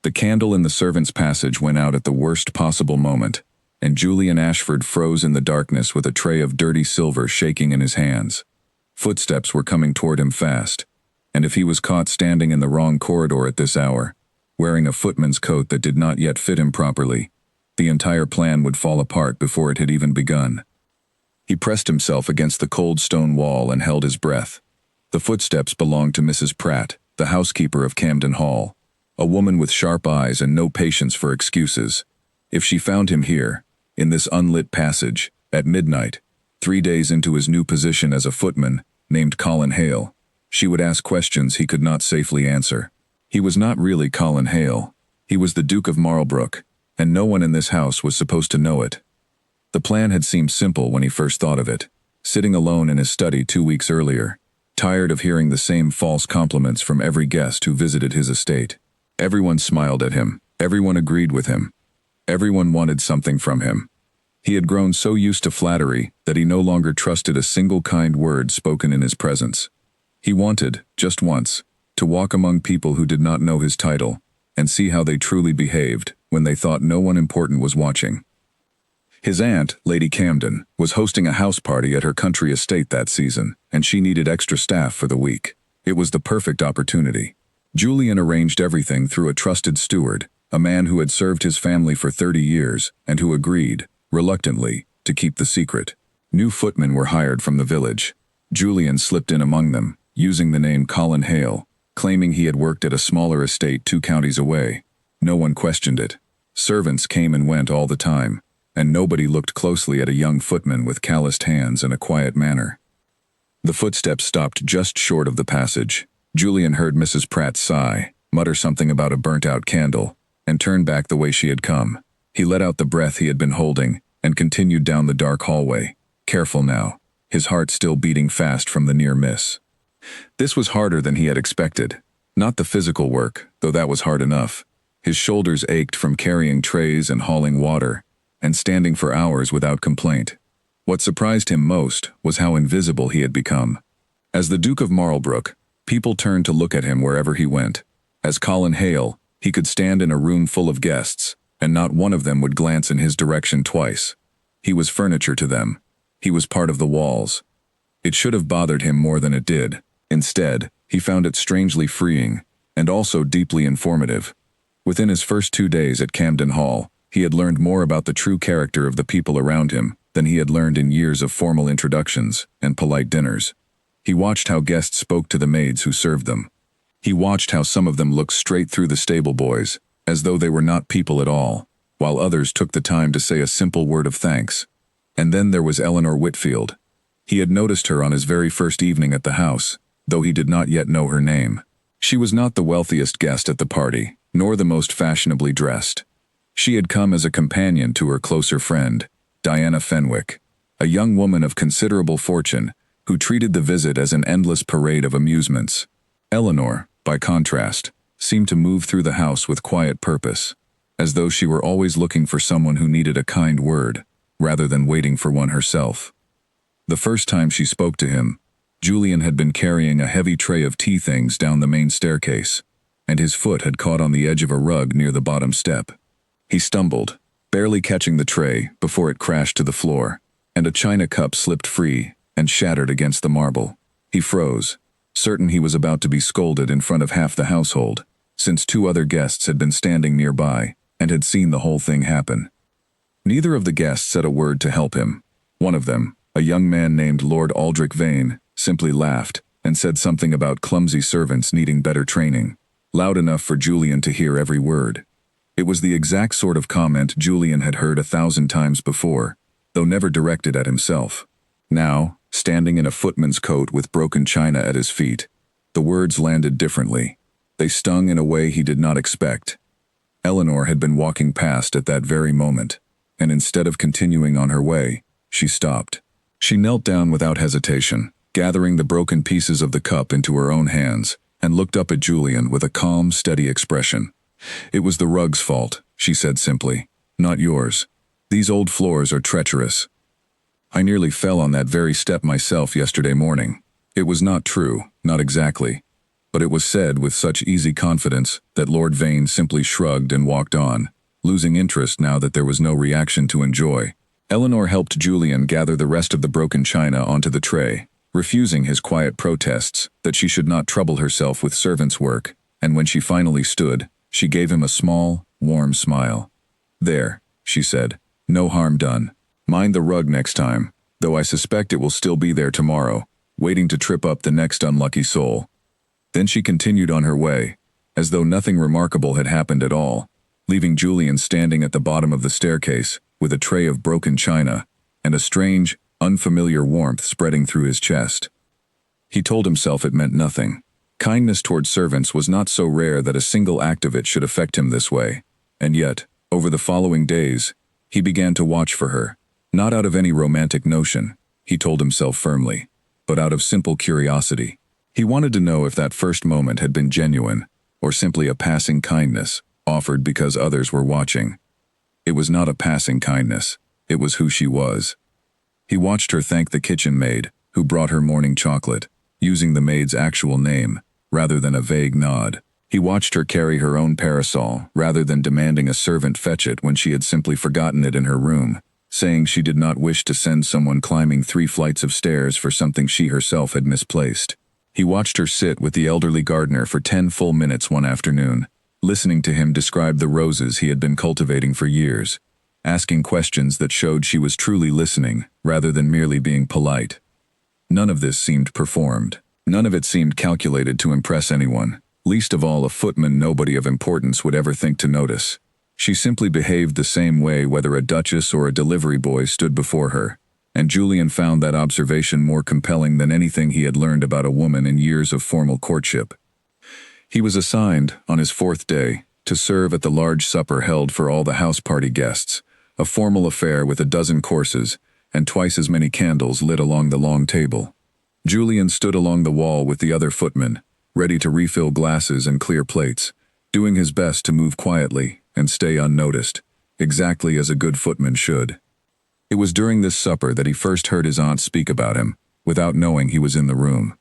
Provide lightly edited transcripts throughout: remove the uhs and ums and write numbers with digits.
The candle in the servants' passage went out at the worst possible moment, and Julian Ashford froze in the darkness with a tray of dirty silver shaking in his hands. Footsteps were coming toward him fast, and if he was caught standing in the wrong corridor at this hour, wearing a footman's coat that did not yet fit him properly, the entire plan would fall apart before it had even begun. He pressed himself against the cold stone wall and held his breath. The footsteps belonged to Mrs. Pratt, the housekeeper of Camden Hall, a woman with sharp eyes and no patience for excuses. If she found him here, in this unlit passage, at midnight, 3 days into his new position as a footman, named Colin Hale, she would ask questions he could not safely answer. He was not really Colin Hale. He was the Duke of Marlbrook, and no one in this house was supposed to know it. The plan had seemed simple when he first thought of it, sitting alone in his study 2 weeks earlier, tired of hearing the same false compliments from every guest who visited his estate. Everyone smiled at him, everyone agreed with him, everyone wanted something from him. He had grown so used to flattery that he no longer trusted a single kind word spoken in his presence. He wanted, just once, to walk among people who did not know his title, and see how they truly behaved when they thought no one important was watching. His aunt, Lady Camden, was hosting a house party at her country estate that season, and she needed extra staff for the week. It was the perfect opportunity. Julian arranged everything through a trusted steward, a man who had served his family for 30 years, and who agreed, reluctantly, to keep the secret. New footmen were hired from the village. Julian slipped in among them, using the name Colin Hale, claiming he had worked at a smaller estate 2 counties away. No one questioned it. Servants came and went all the time, and nobody looked closely at a young footman with calloused hands and a quiet manner. The footsteps stopped just short of the passage. Julian heard Mrs. Pratt sigh, mutter something about a burnt-out candle, and turn back the way she had come. He let out the breath he had been holding and continued down the dark hallway, careful now, his heart still beating fast from the near miss. This was harder than he had expected. Not the physical work, though that was hard enough. His shoulders ached from carrying trays and hauling water, and standing for hours without complaint. What surprised him most was how invisible he had become. As the Duke of Marlbrook, people turned to look at him wherever he went. As Colin Hale, he could stand in a room full of guests, and not one of them would glance in his direction twice. He was furniture to them. He was part of the walls. It should have bothered him more than it did. Instead, he found it strangely freeing, and also deeply informative. Within his first 2 days at Camden Hall, he had learned more about the true character of the people around him than he had learned in years of formal introductions and polite dinners. He watched how guests spoke to the maids who served them. He watched how some of them looked straight through the stable boys, as though they were not people at all, while others took the time to say a simple word of thanks. And then there was Eleanor Whitfield. He had noticed her on his very first evening at the house, though he did not yet know her name. She was not the wealthiest guest at the party, nor the most fashionably dressed. She had come as a companion to her closer friend, Diana Fenwick, a young woman of considerable fortune, who treated the visit as an endless parade of amusements. Eleanor, by contrast, seemed to move through the house with quiet purpose, as though she were always looking for someone who needed a kind word, rather than waiting for one herself. The first time she spoke to him, Julian had been carrying a heavy tray of tea things down the main staircase, and his foot had caught on the edge of a rug near the bottom step. He stumbled, barely catching the tray before it crashed to the floor, and a china cup slipped free and shattered against the marble. He froze, certain he was about to be scolded in front of half the household, since 2 other guests had been standing nearby and had seen the whole thing happen. Neither of the guests said a word to help him. One of them, a young man named Lord Aldrich Vane, simply laughed and said something about clumsy servants needing better training, loud enough for Julian to hear every word. It was the exact sort of comment Julian had heard 1,000 times before, though never directed at himself. Now, standing in a footman's coat with broken china at his feet, the words landed differently. They stung in a way he did not expect. Eleanor had been walking past at that very moment, and instead of continuing on her way, she stopped. She knelt down without hesitation, gathering the broken pieces of the cup into her own hands, and looked up at Julian with a calm, steady expression. "It was the rug's fault," she said simply, "not yours. These old floors are treacherous. I nearly fell on that very step myself yesterday morning." It was not true, not exactly. but it was said with such easy confidence that Lord Vane simply shrugged and walked on, losing interest now that there was no reaction to enjoy. Eleanor helped Julian gather the rest of the broken china onto the tray, refusing his quiet protests that she should not trouble herself with servants' work, and when she finally stood, she gave him a small, warm smile. "There," she said, "no harm done. Mind the rug next time, though I suspect it will still be there tomorrow, waiting to trip up the next unlucky soul." Then she continued on her way, as though nothing remarkable had happened at all, leaving Julian standing at the bottom of the staircase with a tray of broken china and a strange, unfamiliar warmth spreading through his chest. He told himself it meant nothing. Kindness toward servants was not so rare that a single act of it should affect him this way, and yet, over the following days, he began to watch for her, not out of any romantic notion, he told himself firmly, but out of simple curiosity. He wanted to know if that first moment had been genuine, or simply a passing kindness, offered because others were watching. It was not a passing kindness, it was who she was. He watched her thank the kitchen maid, who brought her morning chocolate, using the maid's actual name, rather than a vague nod. He watched her carry her own parasol, rather than demanding a servant fetch it when she had simply forgotten it in her room, saying she did not wish to send someone climbing 3 flights of stairs for something she herself had misplaced. He watched her sit with the elderly gardener for 10 full minutes one afternoon, listening to him describe the roses he had been cultivating for years, asking questions that showed she was truly listening, rather than merely being polite. None of this seemed performed. None of it seemed calculated to impress anyone, least of all a footman nobody of importance would ever think to notice. She simply behaved the same way whether a duchess or a delivery boy stood before her, and Julian found that observation more compelling than anything he had learned about a woman in years of formal courtship. He was assigned, on his 4th day, to serve at the large supper held for all the house party guests, a formal affair with a dozen courses, and twice as many candles lit along the long table. Julian stood along the wall with the other footmen, ready to refill glasses and clear plates, doing his best to move quietly and stay unnoticed, exactly as a good footman should. It was during this supper that he first heard his aunt speak about him, without knowing he was in the room.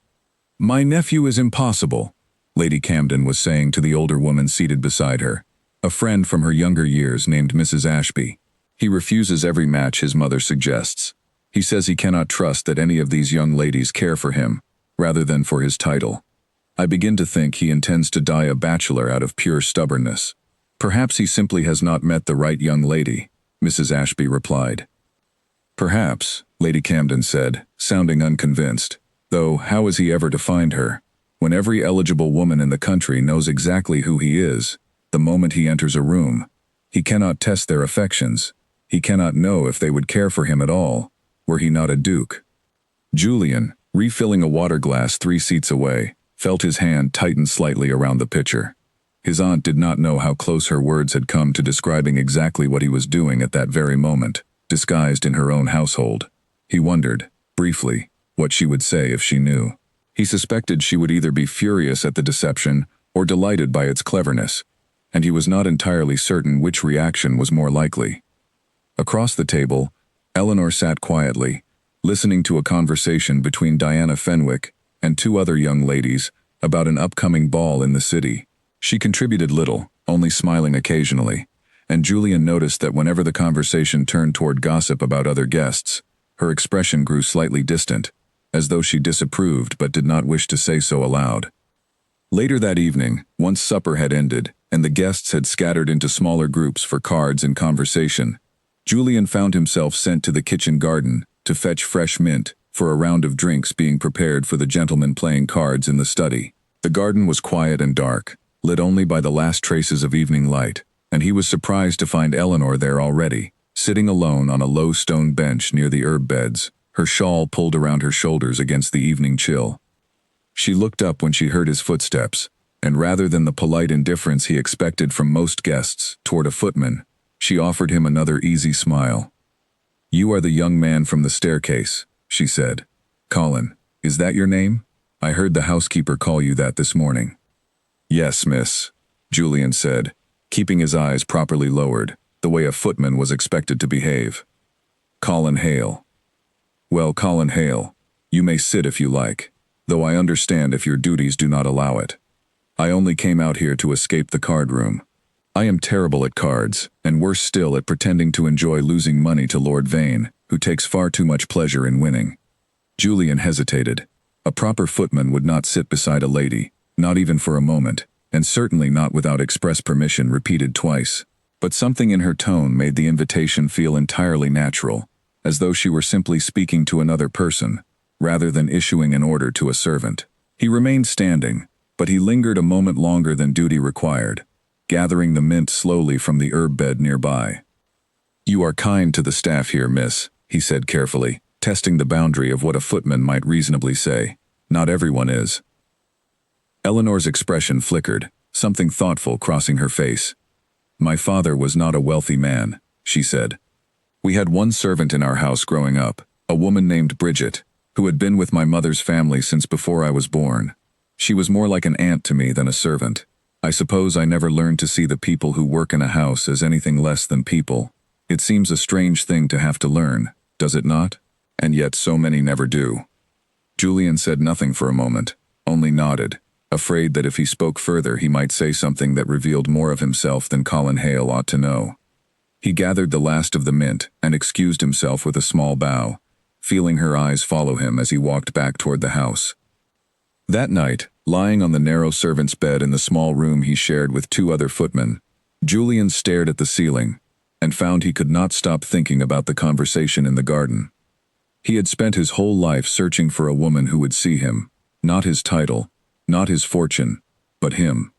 "My nephew is impossible," Lady Camden was saying to the older woman seated beside her, a friend from her younger years named Mrs. Ashby. "He refuses every match his mother suggests. He says he cannot trust that any of these young ladies care for him, rather than for his title. I begin to think he intends to die a bachelor out of pure stubbornness. Perhaps he simply has not met the right young lady," Mrs. Ashby replied. "Perhaps," Lady Camden said, sounding unconvinced, "though how is he ever to find her, when every eligible woman in the country knows exactly who he is, the moment he enters a room? He cannot test their affections. He cannot know if they would care for him at all, were he not a duke." Julian, refilling a water glass 3 seats away, felt his hand tighten slightly around the pitcher. His aunt did not know how close her words had come to describing exactly what he was doing at that very moment, disguised in her own household. He wondered, briefly, what she would say if she knew. He suspected she would either be furious at the deception or delighted by its cleverness, and he was not entirely certain which reaction was more likely. Across the table, Eleanor sat quietly, listening to a conversation between Diana Fenwick and 2 other young ladies about an upcoming ball in the city. She contributed little, only smiling occasionally, and Julian noticed that whenever the conversation turned toward gossip about other guests, her expression grew slightly distant, as though she disapproved but did not wish to say so aloud. Later that evening, once supper had ended and the guests had scattered into smaller groups for cards and conversation, Julian found himself sent to the kitchen garden to fetch fresh mint for a round of drinks being prepared for the gentlemen playing cards in the study. The garden was quiet and dark, lit only by the last traces of evening light, and he was surprised to find Eleanor there already, sitting alone on a low stone bench near the herb beds, her shawl pulled around her shoulders against the evening chill. She looked up when she heard his footsteps, and rather than the polite indifference he expected from most guests toward a footman, she offered him another easy smile. "You are the young man from the staircase," she said. "Colin, is that your name? I heard the housekeeper call you that this morning." "Yes, miss," Julian said, keeping his eyes properly lowered, the way a footman was expected to behave. "Colin Hale." "Well, Colin Hale, you may sit if you like, though I understand if your duties do not allow it. I only came out here to escape the card room. I am terrible at cards, and worse still at pretending to enjoy losing money to Lord Vane, who takes far too much pleasure in winning." Julian hesitated. A proper footman would not sit beside a lady, not even for a moment, and certainly not without express permission repeated twice. But something in her tone made the invitation feel entirely natural, as though she were simply speaking to another person, rather than issuing an order to a servant. He remained standing, but he lingered a moment longer than duty required, gathering the mint slowly from the herb bed nearby. "You are kind to the staff here, miss," he said carefully, testing the boundary of what a footman might reasonably say. "Not everyone is." Eleanor's expression flickered, something thoughtful crossing her face. "My father was not a wealthy man," she said. "We had one servant in our house growing up, a woman named Bridget, who had been with my mother's family since before I was born. She was more like an aunt to me than a servant. I suppose I never learned to see the people who work in a house as anything less than people. It seems a strange thing to have to learn, does it not? And yet so many never do." Julian said nothing for a moment, only nodded, afraid that if he spoke further he might say something that revealed more of himself than Colin Hale ought to know. He gathered the last of the mint and excused himself with a small bow, feeling her eyes follow him as he walked back toward the house. That night, lying on the narrow servant's bed in the small room he shared with 2 other footmen, Julian stared at the ceiling and found he could not stop thinking about the conversation in the garden. He had spent his whole life searching for a woman who would see him, not his title, not his fortune, but him.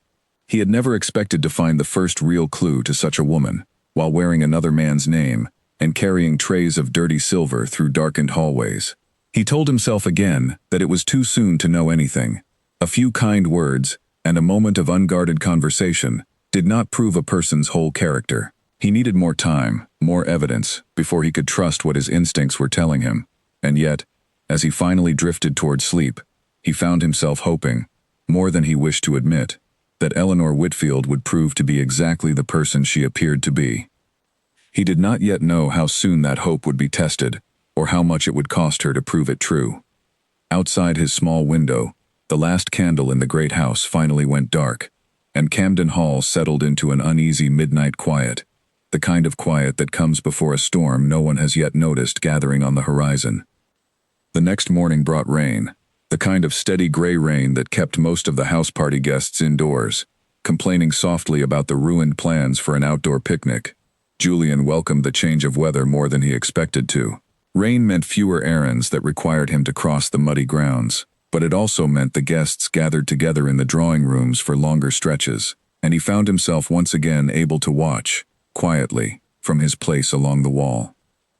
He had never expected to find the first real clue to such a woman, while wearing another man's name and carrying trays of dirty silver through darkened hallways. He told himself again that it was too soon to know anything. A few kind words and a moment of unguarded conversation did not prove a person's whole character. He needed more time, more evidence, before he could trust what his instincts were telling him. And yet, as he finally drifted toward sleep, he found himself hoping, more than he wished to admit, that Eleanor Whitfield would prove to be exactly the person she appeared to be. He did not yet know how soon that hope would be tested, or how much it would cost her to prove it true. Outside his small window, the last candle in the great house finally went dark, and Camden Hall settled into an uneasy midnight quiet, the kind of quiet that comes before a storm no one has yet noticed gathering on the horizon. The next morning brought rain, the kind of steady gray rain that kept most of the house party guests indoors, complaining softly about the ruined plans for an outdoor picnic. Julian welcomed the change of weather more than he expected to. Rain meant fewer errands that required him to cross the muddy grounds, but it also meant the guests gathered together in the drawing rooms for longer stretches, and he found himself once again able to watch, quietly, from his place along the wall.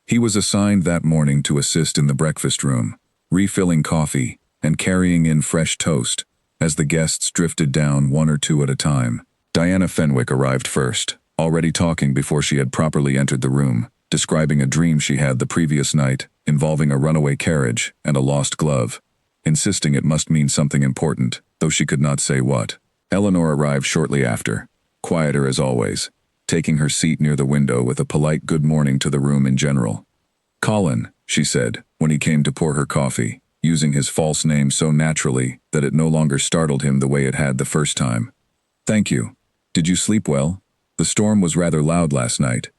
He was assigned that morning to assist in the breakfast room, refilling coffee and carrying in fresh toast, as the guests drifted down 1 or 2 at a time. Diana Fenwick arrived first, already talking before she had properly entered the room, describing a dream she had the previous night involving a runaway carriage and a lost glove, insisting it must mean something important, though she could not say what. Eleanor arrived shortly after, quieter as always, taking her seat near the window with a polite good morning to the room in general. "Colin," she said, when he came to pour her coffee, using his false name so naturally that it no longer startled him the way it had the first time. "Thank you. Did you sleep well? The storm was rather loud last night."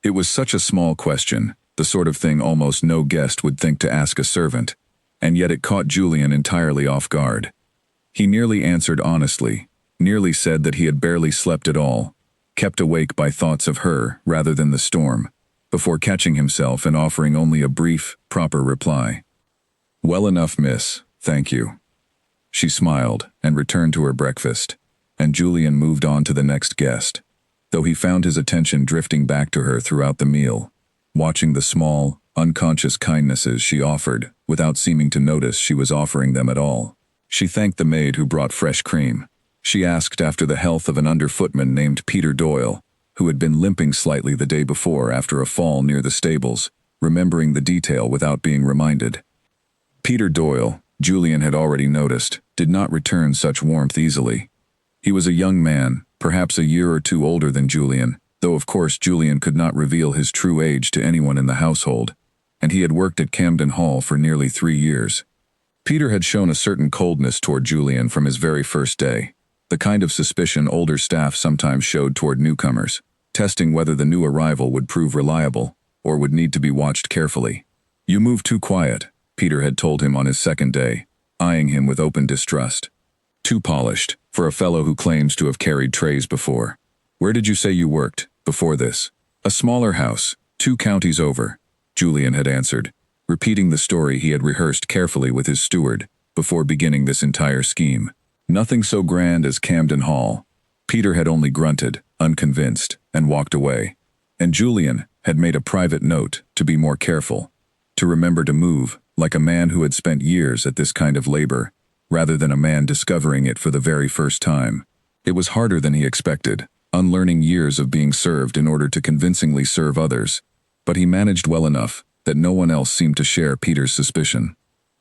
It was such a small question, the sort of thing almost no guest would think to ask a servant, and yet it caught Julian entirely off guard. He nearly answered honestly, nearly said that he had barely slept at all, kept awake by thoughts of her rather than the storm, before catching himself and offering only a brief, proper reply. "Well enough, miss, thank you." She smiled and returned to her breakfast, and Julian moved on to the next guest, though he found his attention drifting back to her throughout the meal, watching the small, unconscious kindnesses she offered without seeming to notice she was offering them at all. She thanked the maid who brought fresh cream. She asked after the health of an under-footman named Peter Doyle, who had been limping slightly the day before after a fall near the stables, remembering the detail without being reminded. Peter Doyle, Julian had already noticed, did not return such warmth easily. He was a young man, perhaps a year or 2 older than Julian, though of course Julian could not reveal his true age to anyone in the household, and he had worked at Camden Hall for nearly 3 years. Peter had shown a certain coldness toward Julian from his very first day, the kind of suspicion older staff sometimes showed toward newcomers, testing whether the new arrival would prove reliable or would need to be watched carefully. "You move too quiet," Peter had told him on his second day, eyeing him with open distrust. "Too polished, for a fellow who claims to have carried trays before. Where did you say you worked, before this?" "A smaller house, 2 counties over," Julian had answered, repeating the story he had rehearsed carefully with his steward before beginning this entire scheme. Nothing so grand as Camden Hall. Peter had only grunted, unconvinced, and walked away. And Julian had made a private note to be more careful, to remember to move like a man who had spent years at this kind of labor, rather than a man discovering it for the very first time. It was harder than he expected, unlearning years of being served in order to convincingly serve others, but he managed well enough that no one else seemed to share Peter's suspicion.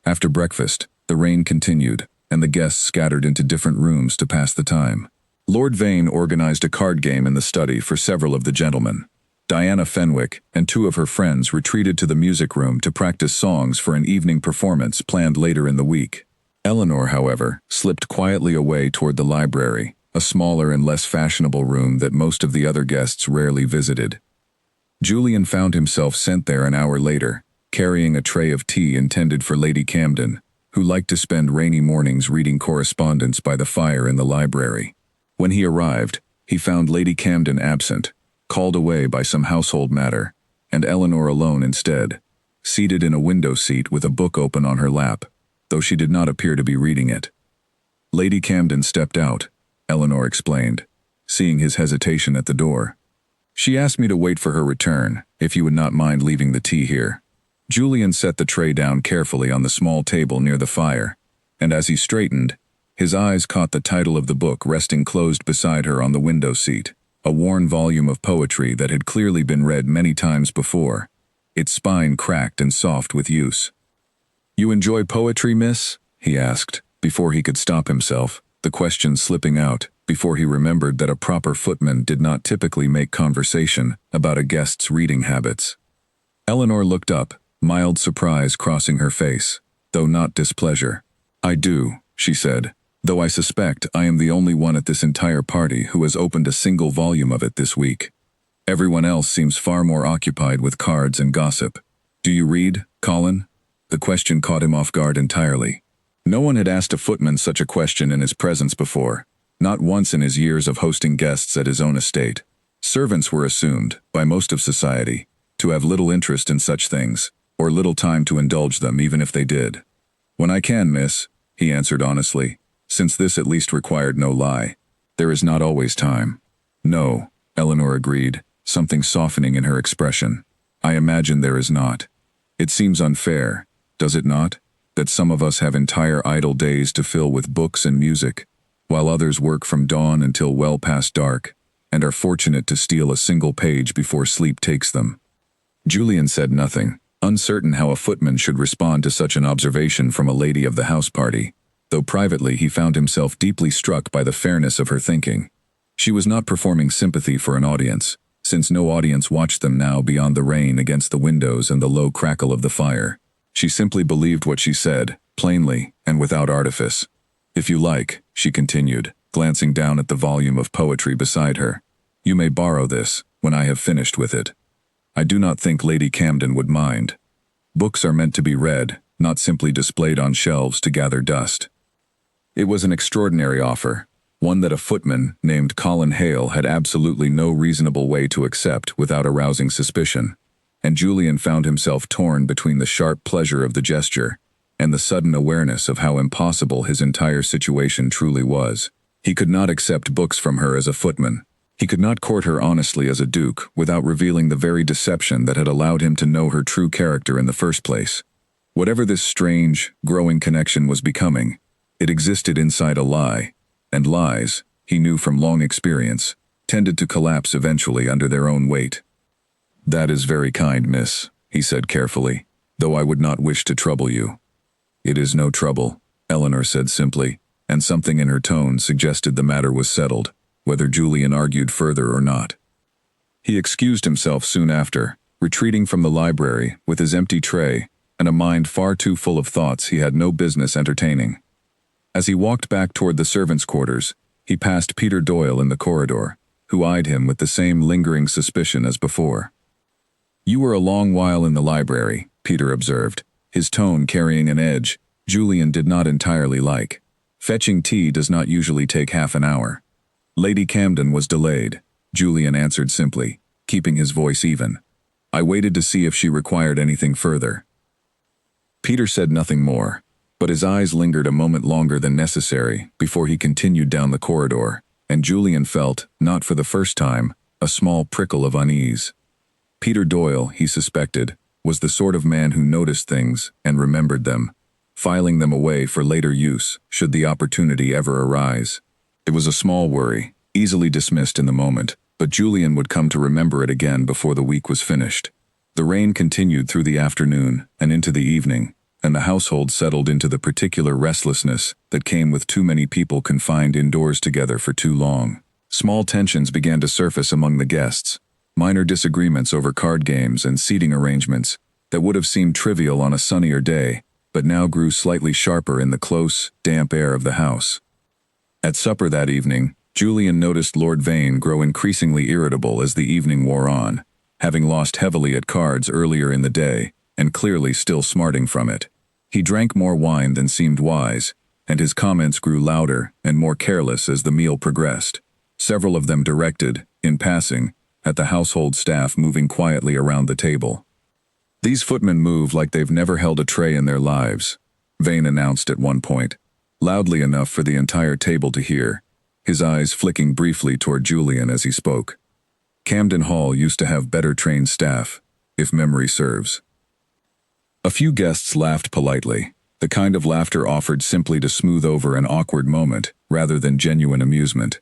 After breakfast, the rain continued, and the guests scattered into different rooms to pass the time. Lord Vane organized a card game in the study for several of the gentlemen. Diana Fenwick and 2 of her friends retreated to the music room to practice songs for an evening performance planned later in the week. Eleanor, however, slipped quietly away toward the library, a smaller and less fashionable room that most of the other guests rarely visited. Julian found himself sent there an hour later, carrying a tray of tea intended for Lady Camden, who liked to spend rainy mornings reading correspondence by the fire in the library. When he arrived, he found Lady Camden absent, called away by some household matter, and Eleanor alone instead, seated in a window seat with a book open on her lap, though she did not appear to be reading it. "Lady Camden stepped out," Eleanor explained, seeing his hesitation at the door. "She asked me to wait for her return, if you would not mind leaving the tea here." Julian set the tray down carefully on the small table near the fire, and as he straightened, his eyes caught the title of the book resting closed beside her on the window seat, a worn volume of poetry that had clearly been read many times before, its spine cracked and soft with use. "You enjoy poetry, miss?" he asked, before he could stop himself, the question slipping out, before he remembered that a proper footman did not typically make conversation about a guest's reading habits. Eleanor looked up, mild surprise crossing her face, though not displeasure. "I do," she said, "though I suspect I am the only one at this entire party who has opened a single volume of it this week. Everyone else seems far more occupied with cards and gossip. Do you read, Colin?" The question caught him off guard entirely. No one had asked a footman such a question in his presence before, not once in his years of hosting guests at his own estate. Servants were assumed, by most of society, to have little interest in such things, or little time to indulge them even if they did. "When I can, miss," he answered honestly, since this at least required no lie. "There is not always time." "No," Eleanor agreed, something softening in her expression. "I imagine there is not. It seems unfair, does it not, that some of us have entire idle days to fill with books and music, while others work from dawn until well past dark, and are fortunate to steal a single page before sleep takes them." Julian said nothing, uncertain how a footman should respond to such an observation from a lady of the house party, though privately he found himself deeply struck by the fairness of her thinking. She was not performing sympathy for an audience, since no audience watched them now beyond the rain against the windows and the low crackle of the fire. She simply believed what she said, plainly and without artifice. "If you like," she continued, glancing down at the volume of poetry beside her, "you may borrow this when I have finished with it. I do not think Lady Camden would mind. Books are meant to be read, not simply displayed on shelves to gather dust." It was an extraordinary offer, one that a footman named Colin Hale had absolutely no reasonable way to accept without arousing suspicion, and Julian found himself torn between the sharp pleasure of the gesture and the sudden awareness of how impossible his entire situation truly was. He could not accept books from her as a footman. He could not court her honestly as a duke without revealing the very deception that had allowed him to know her true character in the first place. Whatever this strange, growing connection was becoming, it existed inside a lie, and lies, he knew from long experience, tended to collapse eventually under their own weight. "That is very kind, miss," he said carefully, "though I would not wish to trouble you." "It is no trouble," Eleanor said simply, and something in her tone suggested the matter was settled, whether Julian argued further or not. He excused himself soon after, retreating from the library with his empty tray and a mind far too full of thoughts he had no business entertaining. As he walked back toward the servants' quarters, He passed Peter Doyle in the corridor, who eyed him with the same lingering suspicion as before. "You were a long while in the library," Peter observed, his tone carrying an edge Julian did not entirely like. "Fetching tea does not usually take half an hour." "Lady Camden was delayed," Julian answered simply, keeping his voice even. "I waited to see if she required anything further." Peter said nothing more, but his eyes lingered a moment longer than necessary before he continued down the corridor, and Julian felt, not for the first time, a small prickle of unease. Peter Doyle, he suspected, was the sort of man who noticed things and remembered them, filing them away for later use should the opportunity ever arise. It was a small worry, easily dismissed in the moment, but Julian would come to remember it again before the week was finished. The rain continued through the afternoon and into the evening, and the household settled into the particular restlessness that came with too many people confined indoors together for too long. Small tensions began to surface among the guests, minor disagreements over card games and seating arrangements that would have seemed trivial on a sunnier day, but now grew slightly sharper in the close, damp air of the house. At supper that evening, Julian noticed Lord Vane grow increasingly irritable as the evening wore on, having lost heavily at cards earlier in the day, and clearly still smarting from it. He drank more wine than seemed wise, and his comments grew louder and more careless as the meal progressed, several of them directed, in passing, at the household staff moving quietly around the table. "These footmen move like they've never held a tray in their lives," Vane announced at one point, loudly enough for the entire table to hear, his eyes flicking briefly toward Julian as he spoke. "Camden Hall used to have better trained staff, if memory serves." A few guests laughed politely, the kind of laughter offered simply to smooth over an awkward moment rather than genuine amusement.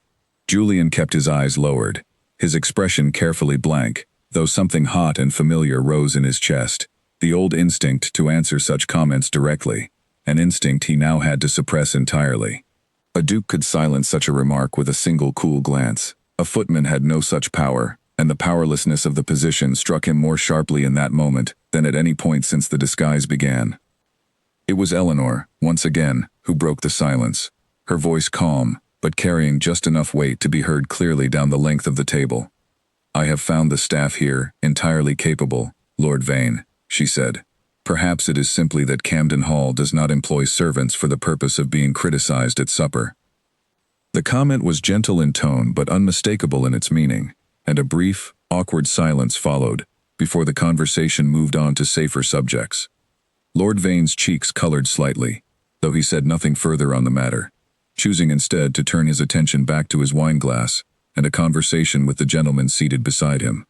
Julian kept his eyes lowered, his expression carefully blank, though something hot and familiar rose in his chest, the old instinct to answer such comments directly, an instinct he now had to suppress entirely. A duke could silence such a remark with a single cool glance. A footman had no such power, and the powerlessness of the position struck him more sharply in that moment than at any point since the disguise began. It was Eleanor, once again, who broke the silence, her voice calm, but carrying just enough weight to be heard clearly down the length of the table. "I have found the staff here entirely capable, Lord Vane," she said. "Perhaps it is simply that Camden Hall does not employ servants for the purpose of being criticized at supper." The comment was gentle in tone but unmistakable in its meaning, and a brief, awkward silence followed, before the conversation moved on to safer subjects. Lord Vane's cheeks colored slightly, though he said nothing further on the matter, choosing instead to turn his attention back to his wineglass and a conversation with the gentleman seated beside him.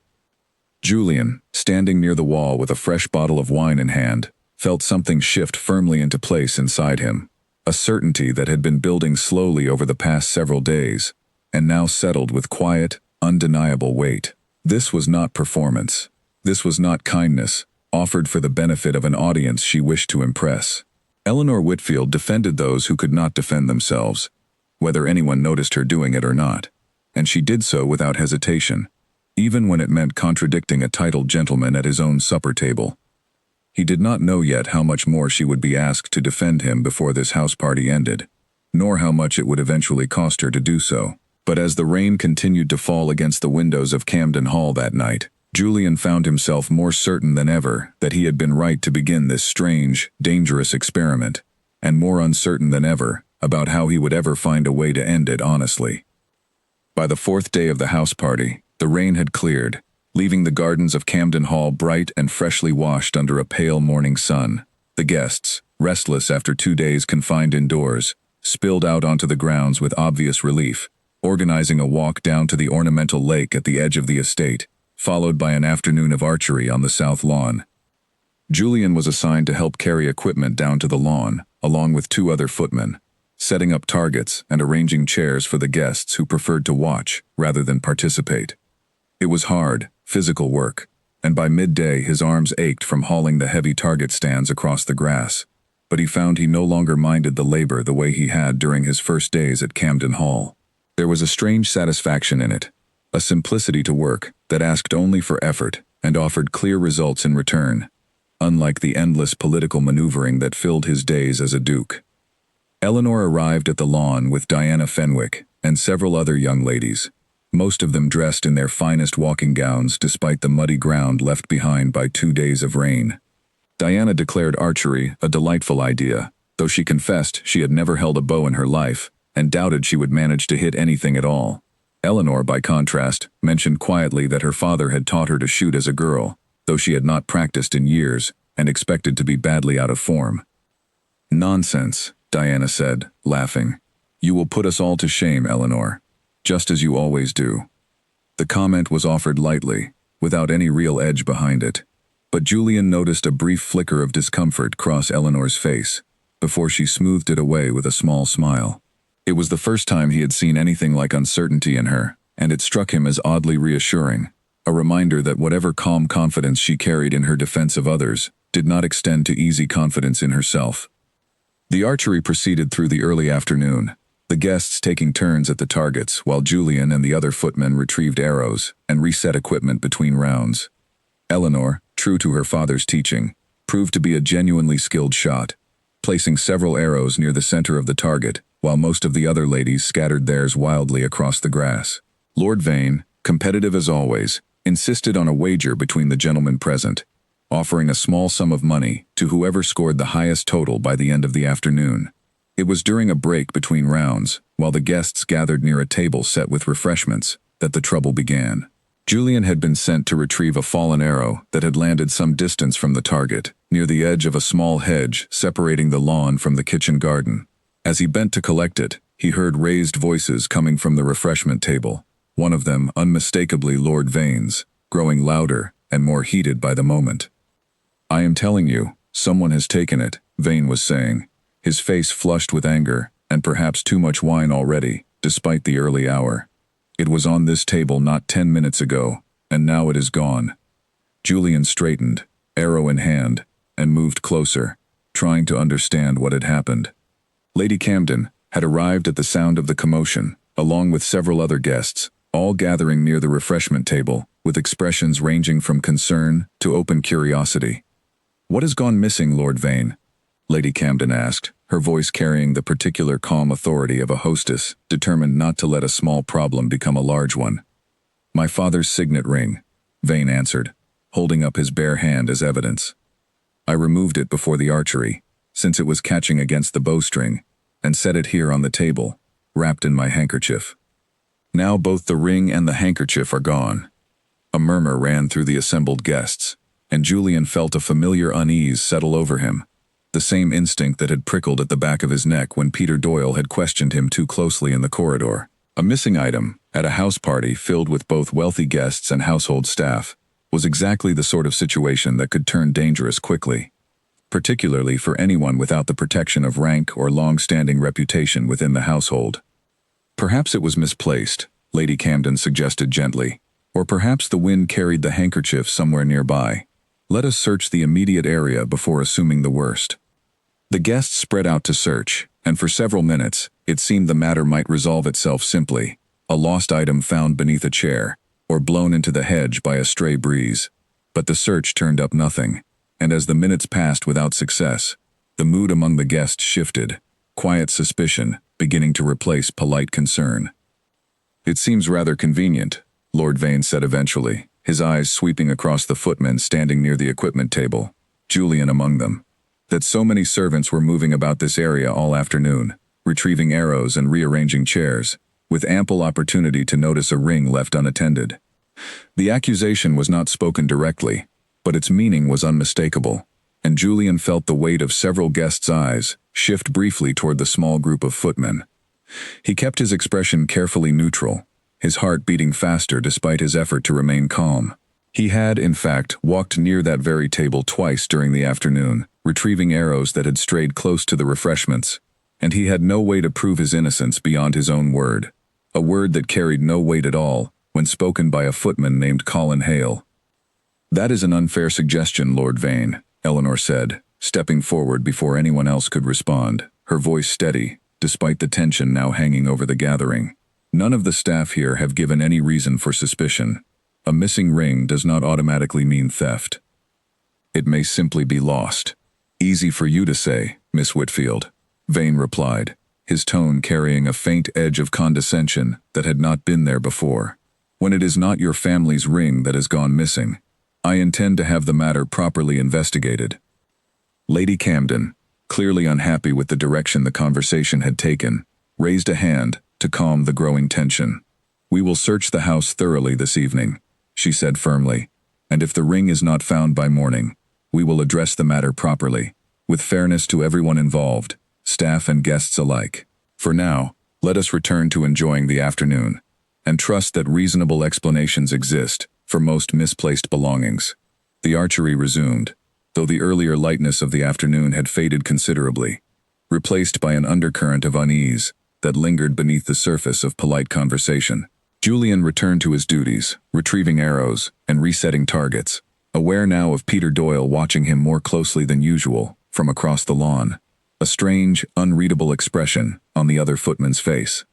Julian, standing near the wall with a fresh bottle of wine in hand, felt something shift firmly into place inside him, a certainty that had been building slowly over the past several days, and now settled with quiet, undeniable weight. This was not performance. This was not kindness, offered for the benefit of an audience she wished to impress. Eleanor Whitfield defended those who could not defend themselves, whether anyone noticed her doing it or not, and she did so without hesitation, even when it meant contradicting a titled gentleman at his own supper table. He did not know yet how much more she would be asked to defend him before this house party ended, nor how much it would eventually cost her to do so. But as the rain continued to fall against the windows of Camden Hall that night, Julian found himself more certain than ever that he had been right to begin this strange, dangerous experiment, and more uncertain than ever about how he would ever find a way to end it honestly. By the fourth day of the house party, the rain had cleared, leaving the gardens of Camden Hall bright and freshly washed under a pale morning sun. The guests, restless after 2 days confined indoors, spilled out onto the grounds with obvious relief, organizing a walk down to the ornamental lake at the edge of the estate, followed by an afternoon of archery on the south lawn. Julian was assigned to help carry equipment down to the lawn, along with 2 other footmen, setting up targets and arranging chairs for the guests who preferred to watch rather than participate. It was hard, physical work, and by midday his arms ached from hauling the heavy target stands across the grass, but he found he no longer minded the labor the way he had during his first days at Camden Hall. There was a strange satisfaction in it, a simplicity to work that asked only for effort and offered clear results in return, unlike the endless political maneuvering that filled his days as a duke. Eleanor arrived at the lawn with Diana Fenwick, and several other young ladies, most of them dressed in their finest walking gowns despite the muddy ground left behind by 2 days of rain. Diana declared archery a delightful idea, though she confessed she had never held a bow in her life and doubted she would manage to hit anything at all. Eleanor, by contrast, mentioned quietly that her father had taught her to shoot as a girl, though she had not practiced in years and expected to be badly out of form. "Nonsense," Diana said, laughing. "You will put us all to shame, Eleanor, just as you always do." The comment was offered lightly, without any real edge behind it, but Julian noticed a brief flicker of discomfort cross Eleanor's face, before she smoothed it away with a small smile. It was the first time he had seen anything like uncertainty in her, and it struck him as oddly reassuring, a reminder that whatever calm confidence she carried in her defense of others did not extend to easy confidence in herself. The archery proceeded through the early afternoon, the guests taking turns at the targets while Julian and the other footmen retrieved arrows and reset equipment between rounds. Eleanor, true to her father's teaching, proved to be a genuinely skilled shot, placing several arrows near the center of the target, while most of the other ladies scattered theirs wildly across the grass. Lord Vane, competitive as always, insisted on a wager between the gentlemen present, offering a small sum of money to whoever scored the highest total by the end of the afternoon. It was during a break between rounds, while the guests gathered near a table set with refreshments, that the trouble began. Julian had been sent to retrieve a fallen arrow that had landed some distance from the target, near the edge of a small hedge separating the lawn from the kitchen garden. As he bent to collect it, he heard raised voices coming from the refreshment table, one of them unmistakably Lord Vane's, growing louder and more heated by the moment. "I am telling you, someone has taken it," Vane was saying, his face flushed with anger and perhaps too much wine already, despite the early hour. "It was on this table not 10 minutes ago, and now it is gone." Julian straightened, arrow in hand, and moved closer, trying to understand what had happened. Lady Camden had arrived at the sound of the commotion, along with several other guests, all gathering near the refreshment table, with expressions ranging from concern to open curiosity. "What has gone missing, Lord Vane?" Lady Camden asked, her voice carrying the particular calm authority of a hostess, determined not to let a small problem become a large one. "My father's signet ring," Vane answered, holding up his bare hand as evidence. "I removed it before the archery, since it was catching against the bowstring, and set it here on the table, wrapped in my handkerchief. Now both the ring and the handkerchief are gone." A murmur ran through the assembled guests, and Julian felt a familiar unease settle over him, the same instinct that had prickled at the back of his neck when Peter Doyle had questioned him too closely in the corridor. A missing item, at a house party filled with both wealthy guests and household staff, was exactly the sort of situation that could turn dangerous quickly, particularly for anyone without the protection of rank or long-standing reputation within the household. "Perhaps it was misplaced," Lady Camden suggested gently, "or perhaps the wind carried the handkerchief somewhere nearby. Let us search the immediate area before assuming the worst." The guests spread out to search, and for several minutes, it seemed the matter might resolve itself simply: a lost item found beneath a chair, or blown into the hedge by a stray breeze. But the search turned up nothing, and as the minutes passed without success, the mood among the guests shifted, quiet suspicion beginning to replace polite concern. "It seems rather convenient," Lord Vane said eventually, his eyes sweeping across the footmen standing near the equipment table, Julian among them, "that so many servants were moving about this area all afternoon, retrieving arrows and rearranging chairs, with ample opportunity to notice a ring left unattended." The accusation was not spoken directly, but its meaning was unmistakable, and Julian felt the weight of several guests' eyes shift briefly toward the small group of footmen. He kept his expression carefully neutral, his heart beating faster despite his effort to remain calm. He had, in fact, walked near that very table twice during the afternoon, retrieving arrows that had strayed close to the refreshments, and he had no way to prove his innocence beyond his own word, a word that carried no weight at all when spoken by a footman named Colin Hale. "That is an unfair suggestion, Lord Vane," Eleanor said, stepping forward before anyone else could respond, her voice steady, despite the tension now hanging over the gathering. "None of the staff here have given any reason for suspicion. A missing ring does not automatically mean theft. It may simply be lost." "Easy for you to say, Miss Whitfield," Vane replied, his tone carrying a faint edge of condescension that had not been there before. "When it is not your family's ring that has gone missing, I intend to have the matter properly investigated." Lady Camden, clearly unhappy with the direction the conversation had taken, raised a hand to calm the growing tension. "We will search the house thoroughly this evening," she said firmly, "and if the ring is not found by morning, we will address the matter properly, with fairness to everyone involved, staff and guests alike. For now, let us return to enjoying the afternoon, and trust that reasonable explanations exist for most misplaced belongings." The archery resumed, though the earlier lightness of the afternoon had faded considerably, replaced by an undercurrent of unease that lingered beneath the surface of polite conversation. Julian returned to his duties, retrieving arrows and resetting targets, aware now of Peter Doyle watching him more closely than usual from across the lawn, a strange, unreadable expression on the other footman's face.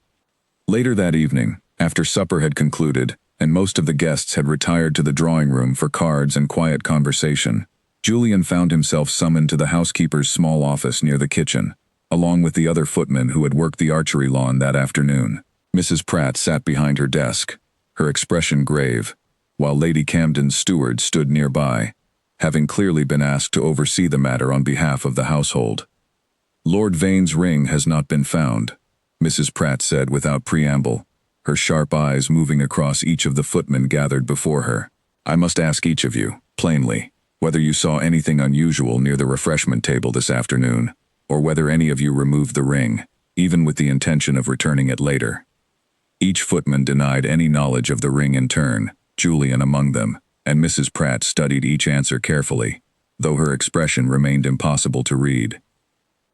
Later that evening, after supper had concluded and most of the guests had retired to the drawing room for cards and quiet conversation, Julian found himself summoned to the housekeeper's small office near the kitchen, along with the other footmen who had worked the archery lawn that afternoon. Mrs. Pratt sat behind her desk, her expression grave, while Lady Camden's steward stood nearby, having clearly been asked to oversee the matter on behalf of the household. "Lord Vane's ring has not been found," Mrs. Pratt said without preamble, her sharp eyes moving across each of the footmen gathered before her. "I must ask each of you, plainly, whether you saw anything unusual near the refreshment table this afternoon, or whether any of you removed the ring, even with the intention of returning it later." Each footman denied any knowledge of the ring in turn, Julian among them, and Mrs. Pratt studied each answer carefully, though her expression remained impossible to read.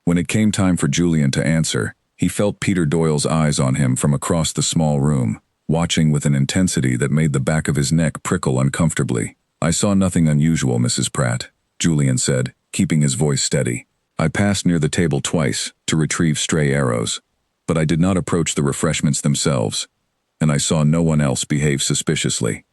When it came time for Julian to answer, he felt Peter Doyle's eyes on him from across the small room, watching with an intensity that made the back of his neck prickle uncomfortably. "I saw nothing unusual, Mrs. Pratt," Julian said, keeping his voice steady. "I passed near the table twice to retrieve stray arrows, but I did not approach the refreshments themselves, and I saw no one else behave suspiciously."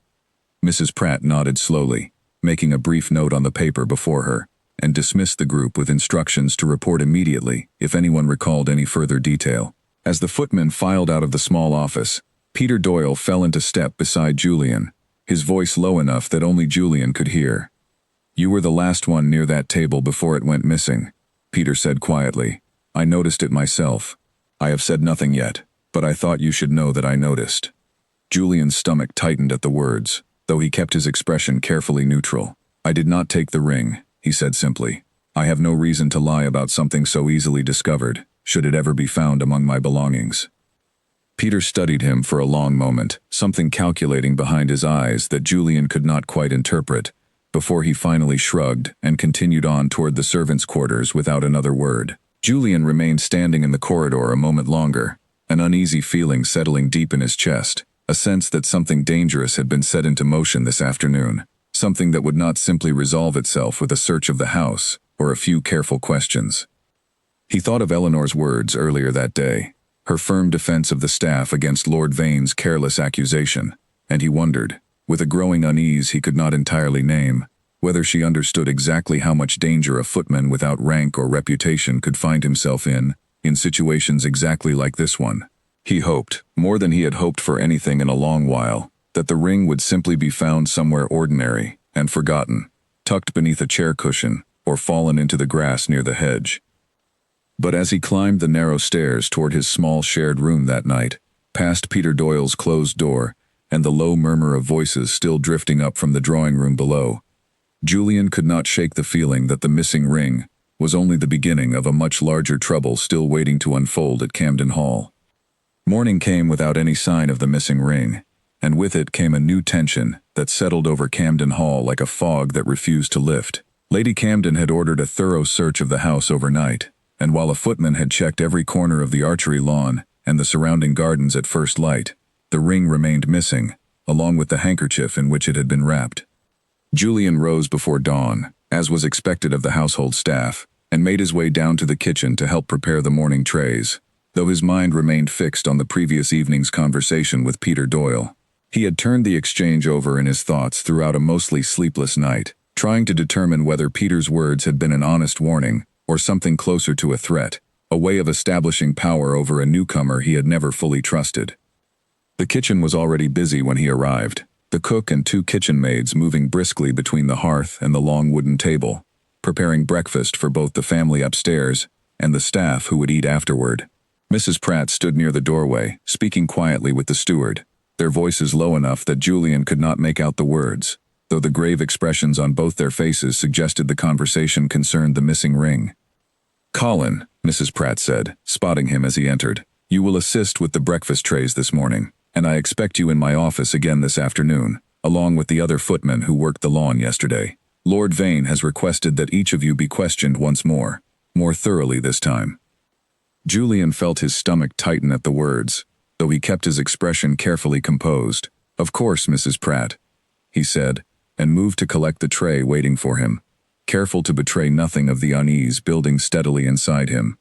Mrs. Pratt nodded slowly, making a brief note on the paper before her, and dismissed the group with instructions to report immediately if anyone recalled any further detail. As the footmen filed out of the small office, Peter Doyle fell into step beside Julian, his voice low enough that only Julian could hear. "You were the last one near that table before it went missing," Peter said quietly. "I noticed it myself. I have said nothing yet, but I thought you should know that I noticed." Julian's stomach tightened at the words, though he kept his expression carefully neutral. "I did not take the ring," he said simply. "I have no reason to lie about something so easily discovered, should it ever be found among my belongings." Peter studied him for a long moment, something calculating behind his eyes that Julian could not quite interpret, before he finally shrugged and continued on toward the servants' quarters without another word. Julian remained standing in the corridor a moment longer, an uneasy feeling settling deep in his chest, a sense that something dangerous had been set into motion this afternoon, something that would not simply resolve itself with a search of the house or a few careful questions. He thought of Eleanor's words earlier that day, her firm defense of the staff against Lord Vane's careless accusation, and he wondered, with a growing unease he could not entirely name, whether she understood exactly how much danger a footman without rank or reputation could find himself in situations exactly like this one. He hoped, more than he had hoped for anything in a long while, that the ring would simply be found somewhere ordinary and forgotten, tucked beneath a chair cushion or fallen into the grass near the hedge. But as he climbed the narrow stairs toward his small shared room that night, past Peter Doyle's closed door and the low murmur of voices still drifting up from the drawing room below, Julian could not shake the feeling that the missing ring was only the beginning of a much larger trouble still waiting to unfold at Camden Hall. Morning came without any sign of the missing ring, and with it came a new tension that settled over Camden Hall like a fog that refused to lift. Lady Camden had ordered a thorough search of the house overnight, and while a footman had checked every corner of the archery lawn and the surrounding gardens at first light, the ring remained missing, along with the handkerchief in which it had been wrapped. Julian rose before dawn, as was expected of the household staff, and made his way down to the kitchen to help prepare the morning trays, though his mind remained fixed on the previous evening's conversation with Peter Doyle. He had turned the exchange over in his thoughts throughout a mostly sleepless night, trying to determine whether Peter's words had been an honest warning or something closer to a threat, a way of establishing power over a newcomer he had never fully trusted. The kitchen was already busy when he arrived, the cook and 2 kitchen maids moving briskly between the hearth and the long wooden table, preparing breakfast for both the family upstairs and the staff who would eat afterward. Mrs. Pratt stood near the doorway, speaking quietly with the steward, their voices low enough that Julian could not make out the words, though the grave expressions on both their faces suggested the conversation concerned the missing ring. "Colin," Mrs. Pratt said, spotting him as he entered, "you will assist with the breakfast trays this morning, and I expect you in my office again this afternoon, along with the other footmen who worked the lawn yesterday. Lord Vane has requested that each of you be questioned once more thoroughly this time." Julian felt his stomach tighten at the words, though he kept his expression carefully composed. "Of course, Mrs. Pratt," he said, and moved to collect the tray waiting for him, careful to betray nothing of the unease building steadily inside him.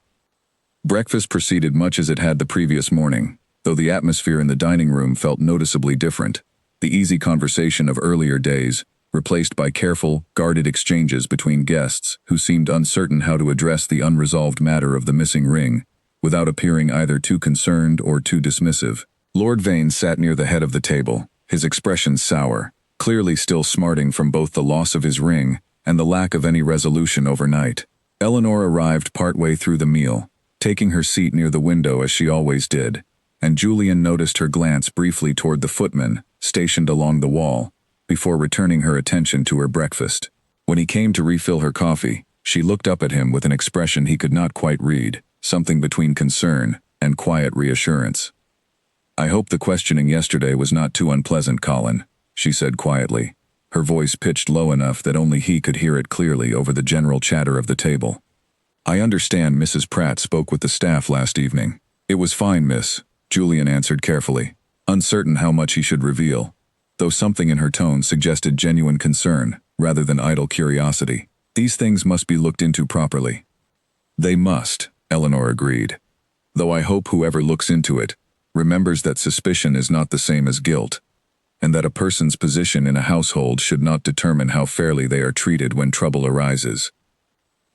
Breakfast proceeded much as it had the previous morning, though the atmosphere in the dining room felt noticeably different. The easy conversation of earlier days, replaced by careful, guarded exchanges between guests who seemed uncertain how to address the unresolved matter of the missing ring, without appearing either too concerned or too dismissive. Lord Vane sat near the head of the table, his expression sour, clearly still smarting from both the loss of his ring and the lack of any resolution overnight. Eleanor arrived partway through the meal, taking her seat near the window as she always did, and Julian noticed her glance briefly toward the footman, stationed along the wall, before returning her attention to her breakfast. When he came to refill her coffee, she looked up at him with an expression he could not quite read, something between concern and quiet reassurance. "I hope the questioning yesterday was not too unpleasant, Colin," she said quietly, her voice pitched low enough that only he could hear it clearly over the general chatter of the table. "I understand Mrs. Pratt spoke with the staff last evening." "It was fine, miss," Julian answered carefully, uncertain how much he should reveal, though something in her tone suggested genuine concern rather than idle curiosity. "These things must be looked into properly." "They must," Eleanor agreed, "though I hope whoever looks into it remembers that suspicion is not the same as guilt, and that a person's position in a household should not determine how fairly they are treated when trouble arises."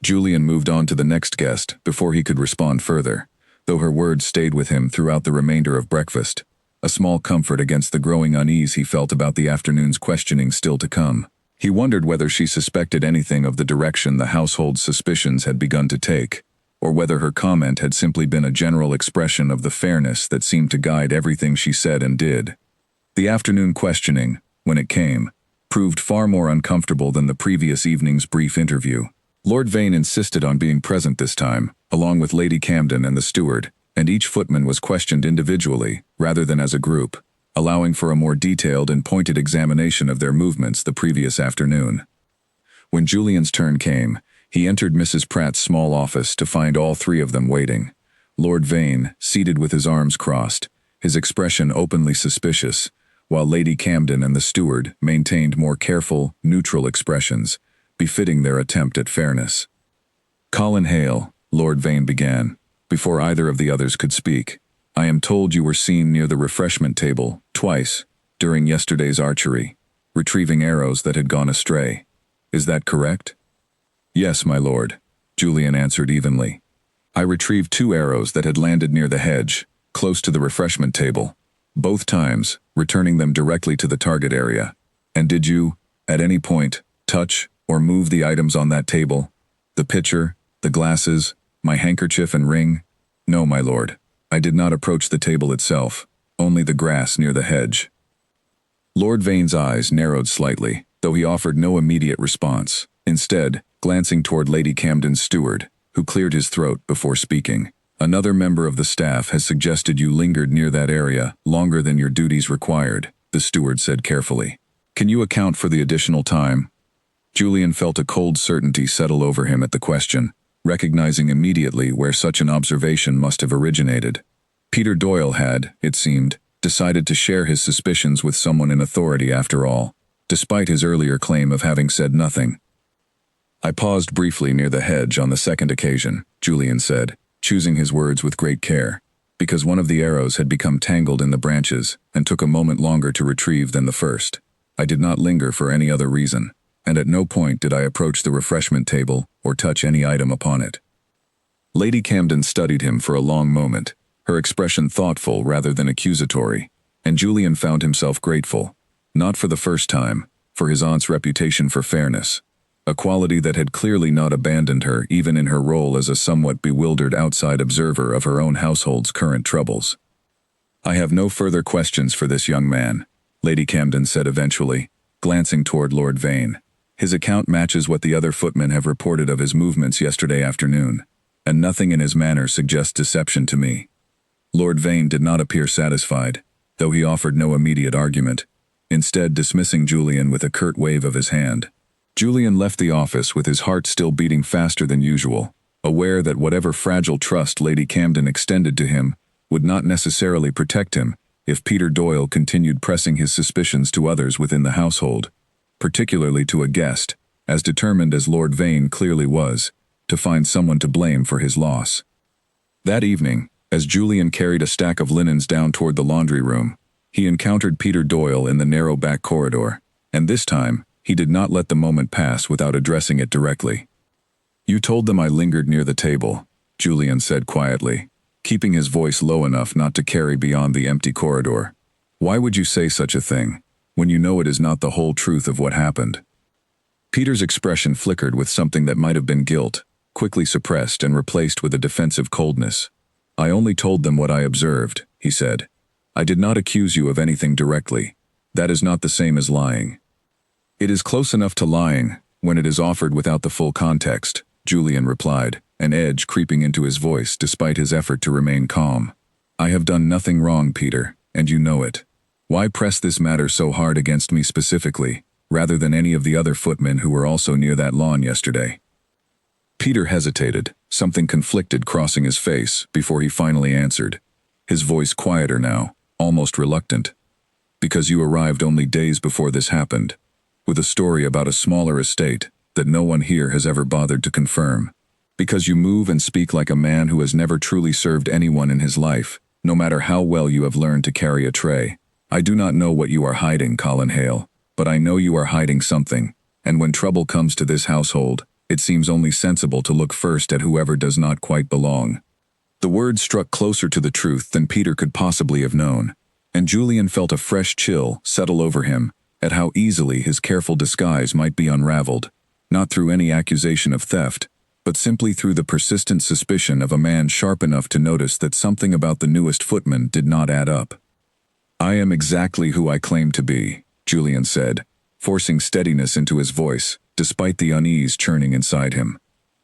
Julian moved on to the next guest before he could respond further, though her words stayed with him throughout the remainder of breakfast, a small comfort against the growing unease he felt about the afternoon's questioning still to come. He wondered whether she suspected anything of the direction the household's suspicions had begun to take, or whether her comment had simply been a general expression of the fairness that seemed to guide everything she said and did. The afternoon questioning, when it came, proved far more uncomfortable than the previous evening's brief interview. Lord Vane insisted on being present this time, along with Lady Camden and the steward, and each footman was questioned individually, rather than as a group, allowing for a more detailed and pointed examination of their movements the previous afternoon. When Julian's turn came, he entered Mrs. Pratt's small office to find all 3 of them waiting. Lord Vane, seated with his arms crossed, his expression openly suspicious, while Lady Camden and the steward maintained more careful, neutral expressions, befitting their attempt at fairness. "Colin Hale," Lord Vane began, before either of the others could speak, "I am told you were seen near the refreshment table, twice, during yesterday's archery, retrieving arrows that had gone astray. Is that correct?" "Yes, my lord," Julian answered evenly. "I retrieved 2 arrows that had landed near the hedge, close to the refreshment table, both times returning them directly to the target area. And did you, at any point, touch or move the items on that table? The pitcher, the glasses, my handkerchief and ring?" "No, my lord. I did not approach the table itself, only the grass near the hedge." Lord Vane's eyes narrowed slightly, though he offered no immediate response, instead glancing toward Lady Camden's steward, who cleared his throat before speaking. "Another member of the staff has suggested you lingered near that area longer than your duties required," the steward said carefully. "Can you account for the additional time?" Julian felt a cold certainty settle over him at the question, recognizing immediately where such an observation must have originated. Peter Doyle had, it seemed, decided to share his suspicions with someone in authority after all, despite his earlier claim of having said nothing. "I paused briefly near the hedge on the second occasion," Julian said, choosing his words with great care, "because one of the arrows had become tangled in the branches and took a moment longer to retrieve than the first. I did not linger for any other reason, and at no point did I approach the refreshment table or touch any item upon it." Lady Camden studied him for a long moment, her expression thoughtful rather than accusatory, and Julian found himself grateful, not for the first time, for his aunt's reputation for fairness, a quality that had clearly not abandoned her even in her role as a somewhat bewildered outside observer of her own household's current troubles. "I have no further questions for this young man," Lady Camden said eventually, glancing toward Lord Vane. "His account matches what the other footmen have reported of his movements yesterday afternoon, and nothing in his manner suggests deception to me." Lord Vane did not appear satisfied, though he offered no immediate argument, instead dismissing Julian with a curt wave of his hand. Julian left the office with his heart still beating faster than usual, aware that whatever fragile trust Lady Camden extended to him would not necessarily protect him if Peter Doyle continued pressing his suspicions to others within the household, particularly to a guest, as determined as Lord Vane clearly was, to find someone to blame for his loss. That evening, as Julian carried a stack of linens down toward the laundry room, he encountered Peter Doyle in the narrow back corridor, and this time, he did not let the moment pass without addressing it directly. "You told them I lingered near the table," Julian said quietly, keeping his voice low enough not to carry beyond the empty corridor. "Why would you say such a thing, when you know it is not the whole truth of what happened?" Peter's expression flickered with something that might have been guilt, quickly suppressed and replaced with a defensive coldness. "I only told them what I observed," he said. "I did not accuse you of anything directly. That is not the same as lying." "It is close enough to lying, when it is offered without the full context," Julian replied, an edge creeping into his voice despite his effort to remain calm. "I have done nothing wrong, Peter, and you know it. Why press this matter so hard against me specifically, rather than any of the other footmen who were also near that lawn yesterday?" Peter hesitated, something conflicted crossing his face, before he finally answered, his voice quieter now, almost reluctant. "Because you arrived only days before this happened, with a story about a smaller estate that no one here has ever bothered to confirm. Because you move and speak like a man who has never truly served anyone in his life, no matter how well you have learned to carry a tray. I do not know what you are hiding, Colin Hale, but I know you are hiding something, and when trouble comes to this household, it seems only sensible to look first at whoever does not quite belong." The words struck closer to the truth than Peter could possibly have known, and Julian felt a fresh chill settle over him at how easily his careful disguise might be unraveled, not through any accusation of theft, but simply through the persistent suspicion of a man sharp enough to notice that something about the newest footman did not add up. "I am exactly who I claim to be," Julian said, forcing steadiness into his voice, despite the unease churning inside him.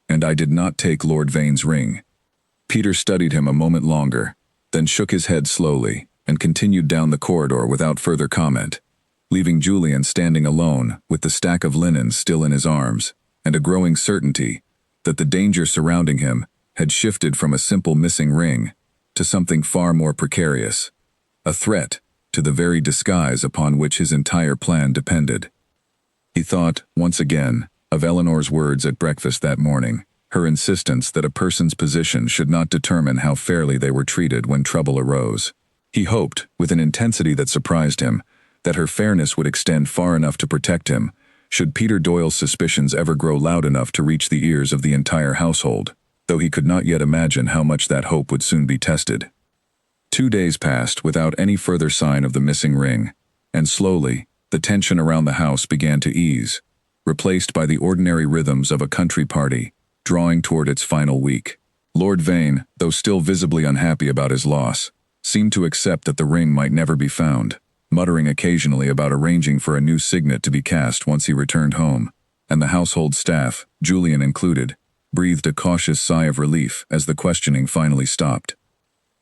"And I did not take Lord Vane's ring." Peter studied him a moment longer, then shook his head slowly, and continued down the corridor without further comment, leaving Julian standing alone with the stack of linens still in his arms, and a growing certainty that the danger surrounding him had shifted from a simple missing ring to something far more precarious, a threat to the very disguise upon which his entire plan depended. He thought, once again, of Eleanor's words at breakfast that morning, her insistence that a person's position should not determine how fairly they were treated when trouble arose. He hoped, with an intensity that surprised him, that her fairness would extend far enough to protect him, should Peter Doyle's suspicions ever grow loud enough to reach the ears of the entire household, though he could not yet imagine how much that hope would soon be tested. 2 days passed without any further sign of the missing ring, and slowly, the tension around the house began to ease, replaced by the ordinary rhythms of a country party, drawing toward its final week. Lord Vane, though still visibly unhappy about his loss, seemed to accept that the ring might never be found, muttering occasionally about arranging for a new signet to be cast once he returned home, and the household staff, Julian included, breathed a cautious sigh of relief as the questioning finally stopped.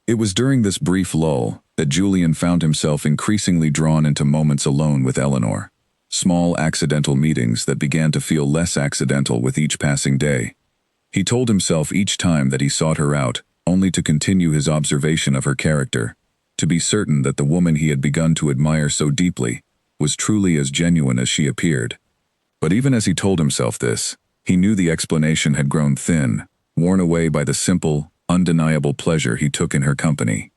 It was during this brief lull that Julian found himself increasingly drawn into moments alone with Eleanor, small accidental meetings that began to feel less accidental with each passing day. He told himself each time that he sought her out, only to continue his observation of her character, to be certain that the woman he had begun to admire so deeply was truly as genuine as she appeared. But even as he told himself this, he knew the explanation had grown thin, worn away by the simple, undeniable pleasure he took in her company.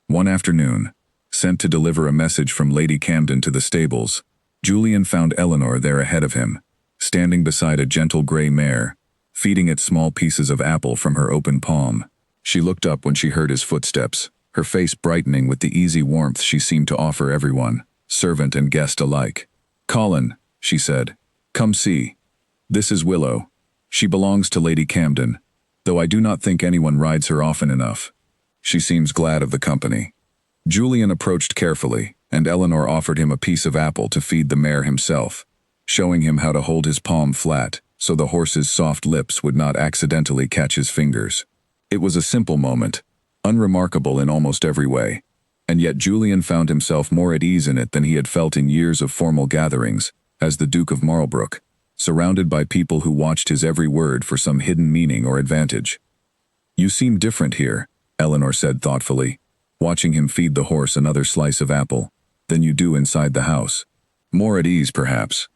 One afternoon, sent to deliver a message from Lady Camden to the stables, Julian found Eleanor there ahead of him, standing beside a gentle gray mare, feeding it small pieces of apple from her open palm. She looked up when she heard his footsteps, her face brightening with the easy warmth she seemed to offer everyone, servant and guest alike. "Colin," she said, "come see. This is Willow. She belongs to Lady Camden, though I do not think anyone rides her often enough. She seems glad of the company." Julian approached carefully, and Eleanor offered him a piece of apple to feed the mare himself, showing him how to hold his palm flat so the horse's soft lips would not accidentally catch his fingers. It was a simple moment, unremarkable in almost every way, and yet Julian found himself more at ease in it than he had felt in years of formal gatherings, as the Duke of Marlborough, surrounded by people who watched his every word for some hidden meaning or advantage. "You seem different here," Eleanor said thoughtfully, watching him feed the horse another slice of apple, "than you do inside the house. More at ease, perhaps."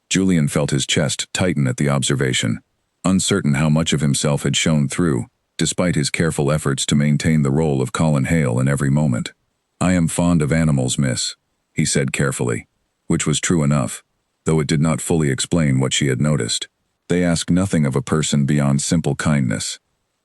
Julian felt his chest tighten at the observation, uncertain how much of himself had shown through, despite his careful efforts to maintain the role of Colin Hale in every moment. "I am fond of animals, miss," he said carefully, which was true enough, though it did not fully explain what she had noticed. "They ask nothing of a person beyond simple kindness."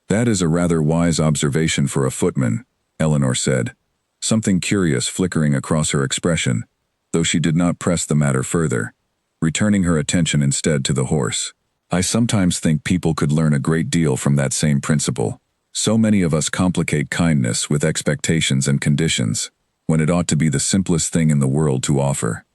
"That is a rather wise observation for a footman," Eleanor said, something curious flickering across her expression, though she did not press the matter further, returning her attention instead to the horse. "I sometimes think people could learn a great deal from that same principle. So many of us complicate kindness with expectations and conditions, when it ought to be the simplest thing in the world to offer."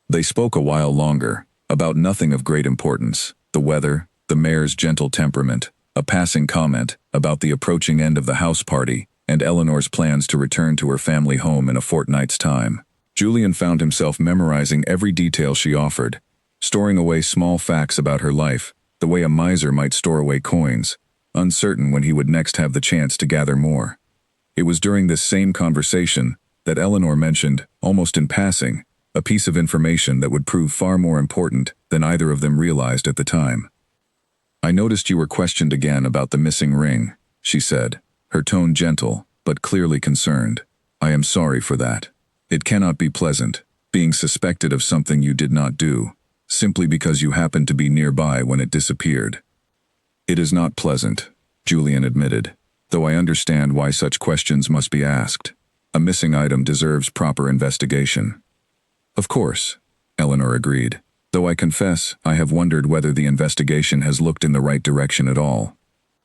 They spoke a while longer, about nothing of great importance: the weather, the mare's gentle temperament, a passing comment about the approaching end of the house party, and Eleanor's plans to return to her family home in a fortnight's time. Julian found himself memorizing every detail she offered, storing away small facts about her life, the way a miser might store away coins, uncertain when he would next have the chance to gather more. It was during this same conversation that Eleanor mentioned, almost in passing, a piece of information that would prove far more important than either of them realized at the time. "I noticed you were questioned again about the missing ring," she said, her tone gentle, but clearly concerned. "I am sorry for that. It cannot be pleasant, being suspected of something you did not do, simply because you happened to be nearby when it disappeared." "It is not pleasant," Julian admitted, "though I understand why such questions must be asked. A missing item deserves proper investigation." "Of course," Eleanor agreed, "though I confess I have wondered whether the investigation has looked in the right direction at all.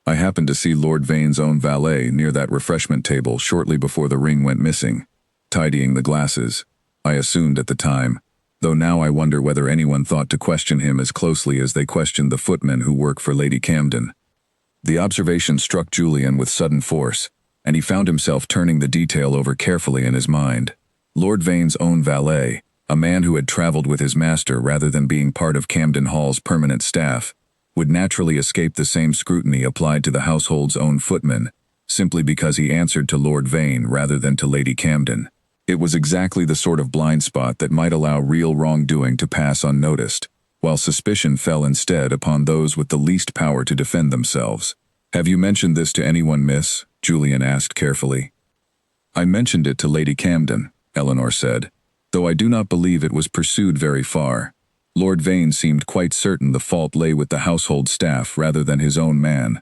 I happened to see Lord Vane's own valet near that refreshment table shortly before the ring went missing, tidying the glasses. I assumed at the time, though now I wonder whether anyone thought to question him as closely as they questioned the footmen who work for Lady Camden." The observation struck Julian with sudden force, and he found himself turning the detail over carefully in his mind. Lord Vane's own valet, a man who had traveled with his master rather than being part of Camden Hall's permanent staff, would naturally escape the same scrutiny applied to the household's own footman, simply because he answered to Lord Vane rather than to Lady Camden. It was exactly the sort of blind spot that might allow real wrongdoing to pass unnoticed, while suspicion fell instead upon those with the least power to defend themselves. "Have you mentioned this to anyone, miss?" Julian asked carefully. "I mentioned it to Lady Camden," Eleanor said, "though I do not believe it was pursued very far. Lord Vane seemed quite certain the fault lay with the household staff rather than his own man,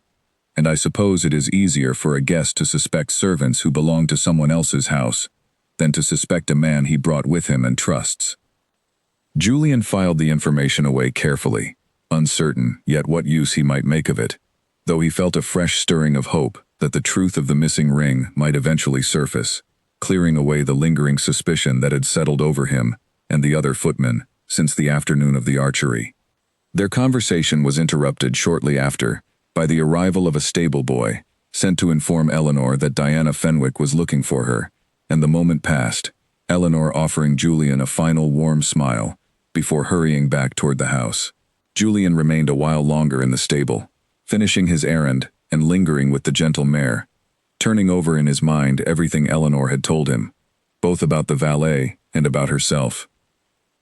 and I suppose it is easier for a guest to suspect servants who belong to someone else's house than to suspect a man he brought with him and trusts." Julian filed the information away carefully, uncertain yet what use he might make of it, though he felt a fresh stirring of hope that the truth of the missing ring might eventually surface, clearing away the lingering suspicion that had settled over him and the other footmen since the afternoon of the archery. Their conversation was interrupted shortly after by the arrival of a stable boy, sent to inform Eleanor that Diana Fenwick was looking for her, and the moment passed, Eleanor offering Julian a final warm smile before hurrying back toward the house. Julian remained a while longer in the stable, finishing his errand and lingering with the gentle mare, turning over in his mind everything Eleanor had told him, both about the valet and about herself.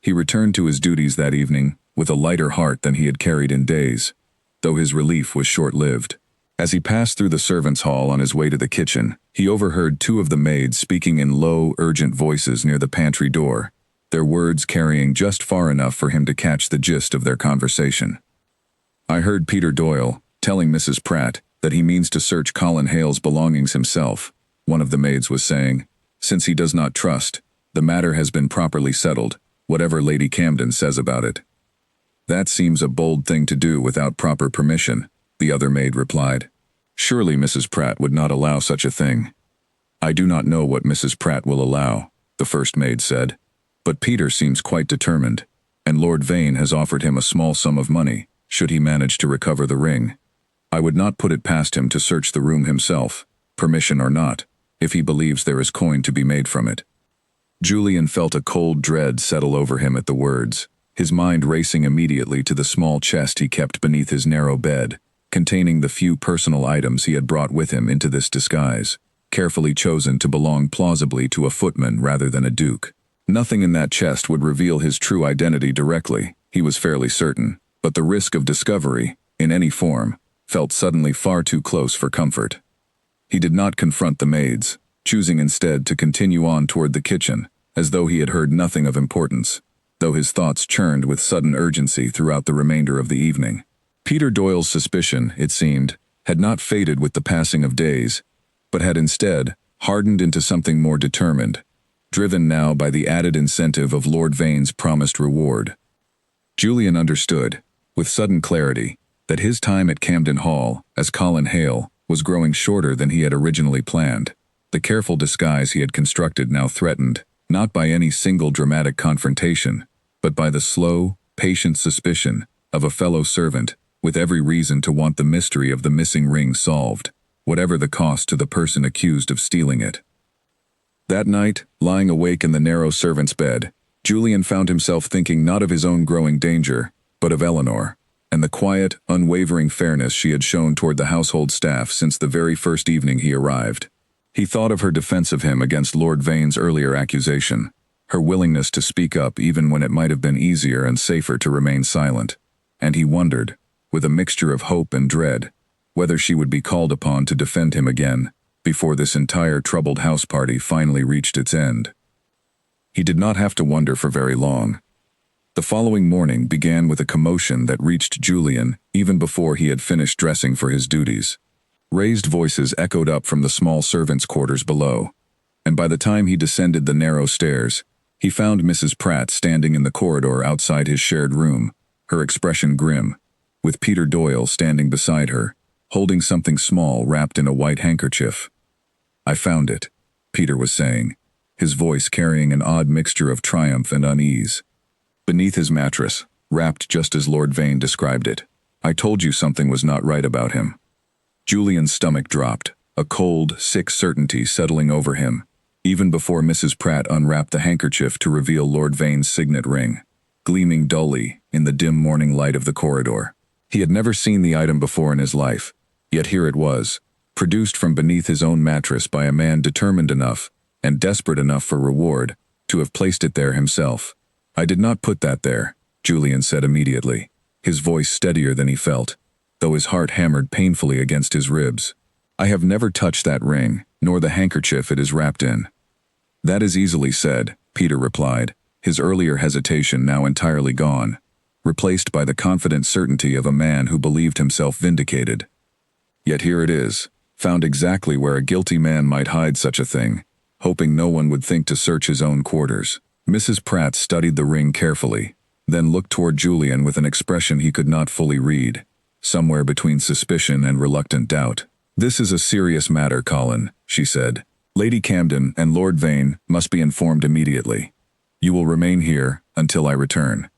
He returned to his duties that evening with a lighter heart than he had carried in days, though his relief was short-lived. As he passed through the servants' hall on his way to the kitchen, he overheard two of the maids speaking in low, urgent voices near the pantry door, their words carrying just far enough for him to catch the gist of their conversation. I heard Peter Doyle telling Mrs. Pratt that he means to search Colin Hale's belongings himself, one of the maids was saying. Since he does not trust, the matter has been properly settled, whatever Lady Camden says about it. That seems a bold thing to do without proper permission, the other maid replied. Surely Mrs. Pratt would not allow such a thing. I do not know what Mrs. Pratt will allow, the first maid said. But Peter seems quite determined, and Lord Vane has offered him a small sum of money, should he manage to recover the ring. I would not put it past him to search the room himself, permission or not, if he believes there is coin to be made from it. Julian felt a cold dread settle over him at the words, his mind racing immediately to the small chest he kept beneath his narrow bed, containing the few personal items he had brought with him into this disguise, carefully chosen to belong plausibly to a footman rather than a duke. Nothing in that chest would reveal his true identity directly, he was fairly certain, but the risk of discovery, in any form, felt suddenly far too close for comfort. He did not confront the maids, choosing instead to continue on toward the kitchen, as though he had heard nothing of importance, though his thoughts churned with sudden urgency throughout the remainder of the evening. Peter Doyle's suspicion, it seemed, had not faded with the passing of days, but had instead hardened into something more determined, driven now by the added incentive of Lord Vane's promised reward. Julian understood, with sudden clarity, that his time at Camden Hall, as Colin Hale, was growing shorter than he had originally planned. The careful disguise he had constructed now threatened, not by any single dramatic confrontation, but by the slow, patient suspicion of a fellow servant, with every reason to want the mystery of the missing ring solved, whatever the cost to the person accused of stealing it. That night, lying awake in the narrow servant's bed, Julian found himself thinking not of his own growing danger, but of Eleanor, and the quiet, unwavering fairness she had shown toward the household staff since the very first evening he arrived. He thought of her defense of him against Lord Vane's earlier accusation, her willingness to speak up even when it might have been easier and safer to remain silent, and he wondered, with a mixture of hope and dread, whether she would be called upon to defend him again, before this entire troubled house party finally reached its end. He did not have to wonder for very long. The following morning began with a commotion that reached Julian even before he had finished dressing for his duties. Raised voices echoed up from the small servants' quarters below, and by the time he descended the narrow stairs, he found Mrs. Pratt standing in the corridor outside his shared room, her expression grim, with Peter Doyle standing beside her, holding something small wrapped in a white handkerchief. I found it, Peter was saying, his voice carrying an odd mixture of triumph and unease. Beneath his mattress, wrapped just as Lord Vane described it. I told you something was not right about him. Julian's stomach dropped, a cold, sick certainty settling over him, even before Mrs. Pratt unwrapped the handkerchief to reveal Lord Vane's signet ring, gleaming dully in the dim morning light of the corridor. He had never seen the item before in his life, yet here it was, produced from beneath his own mattress by a man determined enough, and desperate enough for reward, to have placed it there himself. I did not put that there, Julian said immediately, his voice steadier than he felt, though his heart hammered painfully against his ribs. I have never touched that ring, nor the handkerchief it is wrapped in. That is easily said, Peter replied, his earlier hesitation now entirely gone, replaced by the confident certainty of a man who believed himself vindicated. Yet here it is, found exactly where a guilty man might hide such a thing, hoping no one would think to search his own quarters. Mrs. Pratt studied the ring carefully, then looked toward Julian with an expression he could not fully read, somewhere between suspicion and reluctant doubt. This is a serious matter, Colin, she said. Lady Camden and Lord Vane must be informed immediately. You will remain here until I return.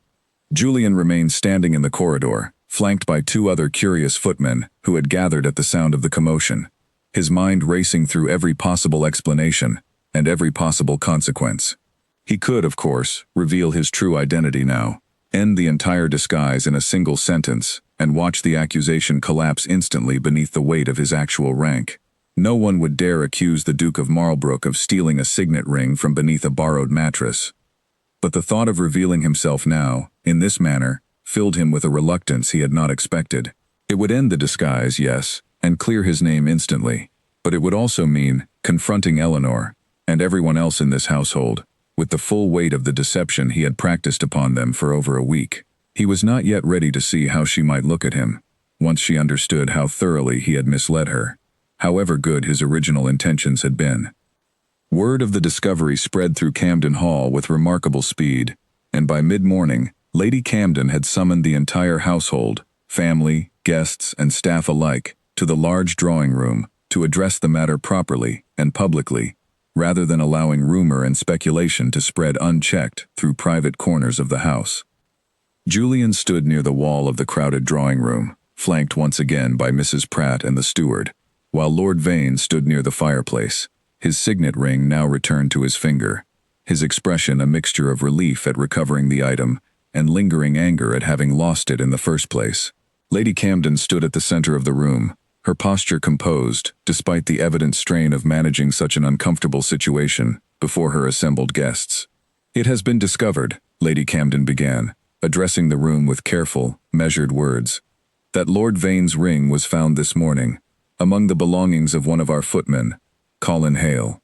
Julian remained standing in the corridor, flanked by two other curious footmen who had gathered at the sound of the commotion, his mind racing through every possible explanation and every possible consequence. He could, of course, reveal his true identity now, end the entire disguise in a single sentence, and watch the accusation collapse instantly beneath the weight of his actual rank. No one would dare accuse the Duke of Marlbrook of stealing a signet ring from beneath a borrowed mattress. But the thought of revealing himself now, in this manner, filled him with a reluctance he had not expected. It would end the disguise, yes, and clear his name instantly, but it would also mean confronting Eleanor, and everyone else in this household, with the full weight of the deception he had practiced upon them for over a week. He was not yet ready to see how she might look at him, once she understood how thoroughly he had misled her, however good his original intentions had been. Word of the discovery spread through Camden Hall with remarkable speed, and by mid-morning, Lady Camden had summoned the entire household, family, guests, and staff alike, to the large drawing room to address the matter properly and publicly, rather than allowing rumor and speculation to spread unchecked through private corners of the house. Julian stood near the wall of the crowded drawing room, flanked once again by Mrs. Pratt and the steward, while Lord Vane stood near the fireplace, his signet ring now returned to his finger, his expression a mixture of relief at recovering the item and lingering anger at having lost it in the first place. Lady Camden stood at the center of the room, her posture composed, despite the evident strain of managing such an uncomfortable situation before her assembled guests. "It has been discovered," Lady Camden began, addressing the room with careful, measured words, "that Lord Vane's ring was found this morning, among the belongings of one of our footmen, Colin Hale.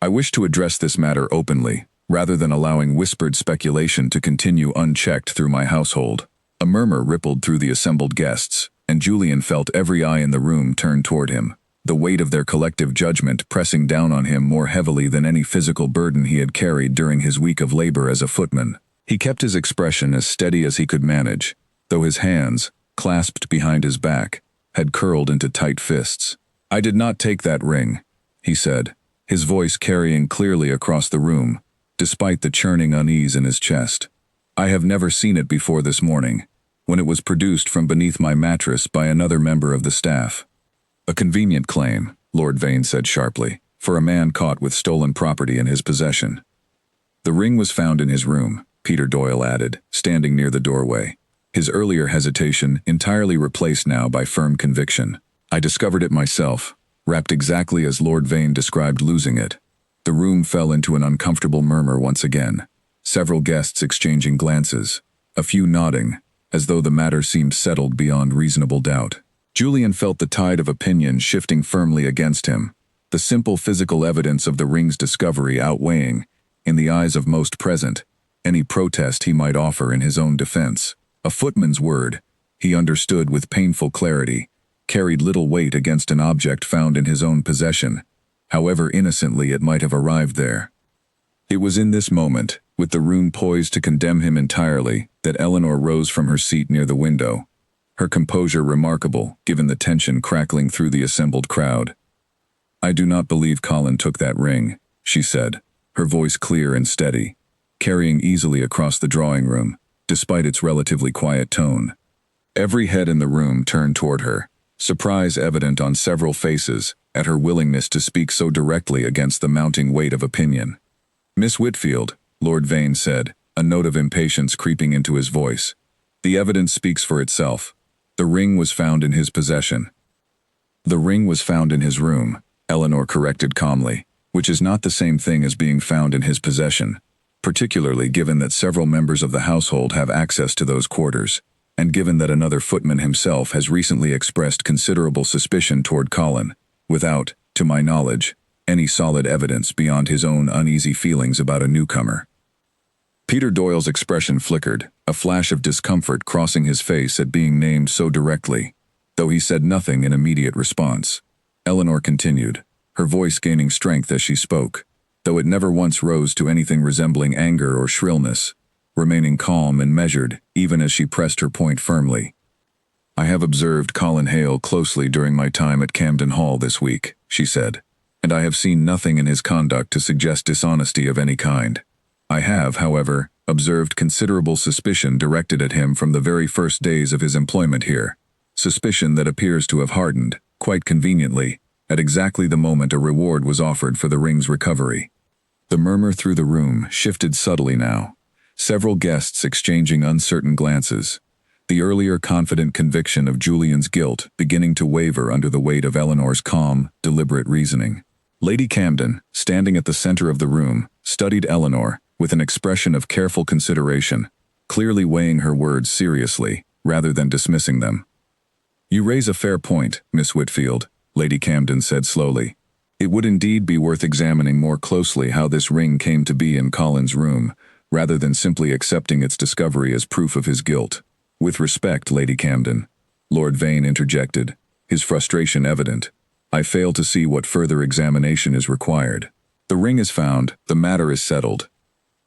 I wish to address this matter openly, rather than allowing whispered speculation to continue unchecked through my household." A murmur rippled through the assembled guests, and Julian felt every eye in the room turn toward him, the weight of their collective judgment pressing down on him more heavily than any physical burden he had carried during his week of labor as a footman. He kept his expression as steady as he could manage, though his hands, clasped behind his back, had curled into tight fists. "I did not take that ring," he said, his voice carrying clearly across the room, despite the churning unease in his chest. "I have never seen it before this morning, when it was produced from beneath my mattress by another member of the staff." "A convenient claim," Lord Vane said sharply, "for a man caught with stolen property in his possession." "The ring was found in his room," Peter Doyle added, standing near the doorway, his earlier hesitation entirely replaced now by firm conviction. "I discovered it myself, wrapped exactly as Lord Vane described losing it." The room fell into an uncomfortable murmur once again, several guests exchanging glances, a few nodding, as though the matter seemed settled beyond reasonable doubt. Julian felt the tide of opinion shifting firmly against him, the simple physical evidence of the ring's discovery outweighing, in the eyes of most present, any protest he might offer in his own defense. A footman's word, he understood with painful clarity, carried little weight against an object found in his own possession, however innocently it might have arrived there. It was in this moment, with the room poised to condemn him entirely, that Eleanor rose from her seat near the window, her composure remarkable given the tension crackling through the assembled crowd. "I do not believe Colin took that ring," she said, her voice clear and steady, carrying easily across the drawing room, despite its relatively quiet tone. Every head in the room turned toward her, surprise evident on several faces at her willingness to speak so directly against the mounting weight of opinion. "Miss Whitfield," Lord Vane said, a note of impatience creeping into his voice, "the evidence speaks for itself. The ring was found in his possession." "The ring was found in his room," Eleanor corrected calmly, "which is not the same thing as being found in his possession, particularly given that several members of the household have access to those quarters, and given that another footman himself has recently expressed considerable suspicion toward Colin, without, to my knowledge, any solid evidence beyond his own uneasy feelings about a newcomer." Peter Doyle's expression flickered, a flash of discomfort crossing his face at being named so directly, though he said nothing in immediate response. Eleanor continued, her voice gaining strength as she spoke, though it never once rose to anything resembling anger or shrillness, remaining calm and measured even as she pressed her point firmly. "I have observed Colin Hale closely during my time at Camden Hall this week," she said, "and I have seen nothing in his conduct to suggest dishonesty of any kind. I have, however, observed considerable suspicion directed at him from the very first days of his employment here, suspicion that appears to have hardened, quite conveniently, at exactly the moment a reward was offered for the ring's recovery." The murmur through the room shifted subtly now, several guests exchanging uncertain glances, the earlier confident conviction of Julian's guilt beginning to waver under the weight of Eleanor's calm, deliberate reasoning. Lady Camden, standing at the center of the room, studied Eleanor with an expression of careful consideration, clearly weighing her words seriously, rather than dismissing them. "You raise a fair point, Miss Whitfield," Lady Camden said slowly. "It would indeed be worth examining more closely how this ring came to be in Colin's room, rather than simply accepting its discovery as proof of his guilt. "With respect, Lady Camden," Lord Vane interjected, his frustration evident, "I fail to see what further examination is required. The ring is found, the matter is settled."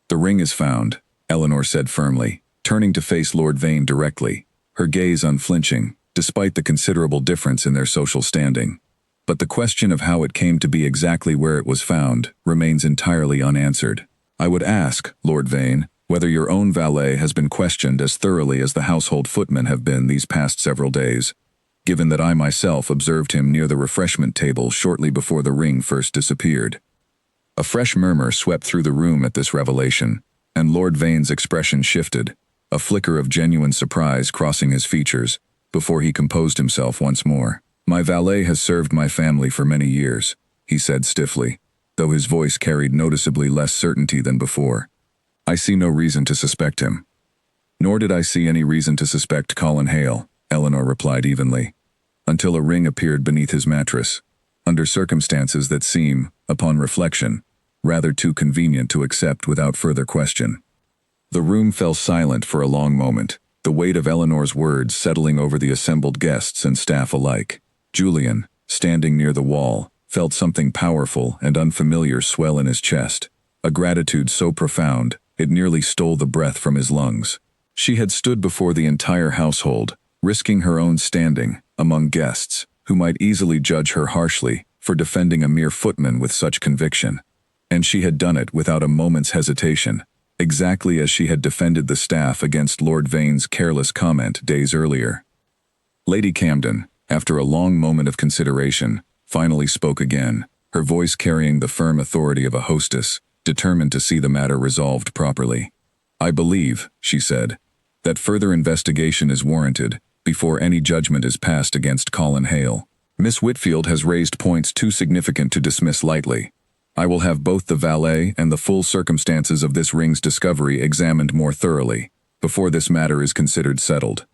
"The ring is found," Eleanor said firmly, turning to face Lord Vane directly, her gaze unflinching, despite the considerable difference in their social standing. "But the question of how it came to be exactly where it was found remains entirely unanswered. I would ask, Lord Vane, whether your own valet has been questioned as thoroughly as the household footmen have been these past several days, given that I myself observed him near the refreshment table shortly before the ring first disappeared." A fresh murmur swept through the room at this revelation, and Lord Vane's expression shifted, a flicker of genuine surprise crossing his features, before he composed himself once more. "My valet has served my family for many years," he said stiffly, though his voice carried noticeably less certainty than before. "I see no reason to suspect him." "Nor did I see any reason to suspect Colin Hale," Eleanor replied evenly, "until a ring appeared beneath his mattress, under circumstances that seem, upon reflection, rather too convenient to accept without further question." The room fell silent for a long moment, the weight of Eleanor's words settling over the assembled guests and staff alike. Julian, standing near the wall, felt something powerful and unfamiliar swell in his chest, a gratitude so profound it nearly stole the breath from his lungs. She had stood before the entire household, risking her own standing among guests who might easily judge her harshly for defending a mere footman with such conviction. And she had done it without a moment's hesitation, exactly as she had defended the staff against Lord Vane's careless comment days earlier. Lady Camden, after a long moment of consideration, finally spoke again, her voice carrying the firm authority of a hostess, determined to see the matter resolved properly. "I believe," she said, "that further investigation is warranted before any judgment is passed against Colin Hale. Miss Whitfield has raised points too significant to dismiss lightly. I will have both the valet and the full circumstances of this ring's discovery examined more thoroughly, before this matter is considered settled."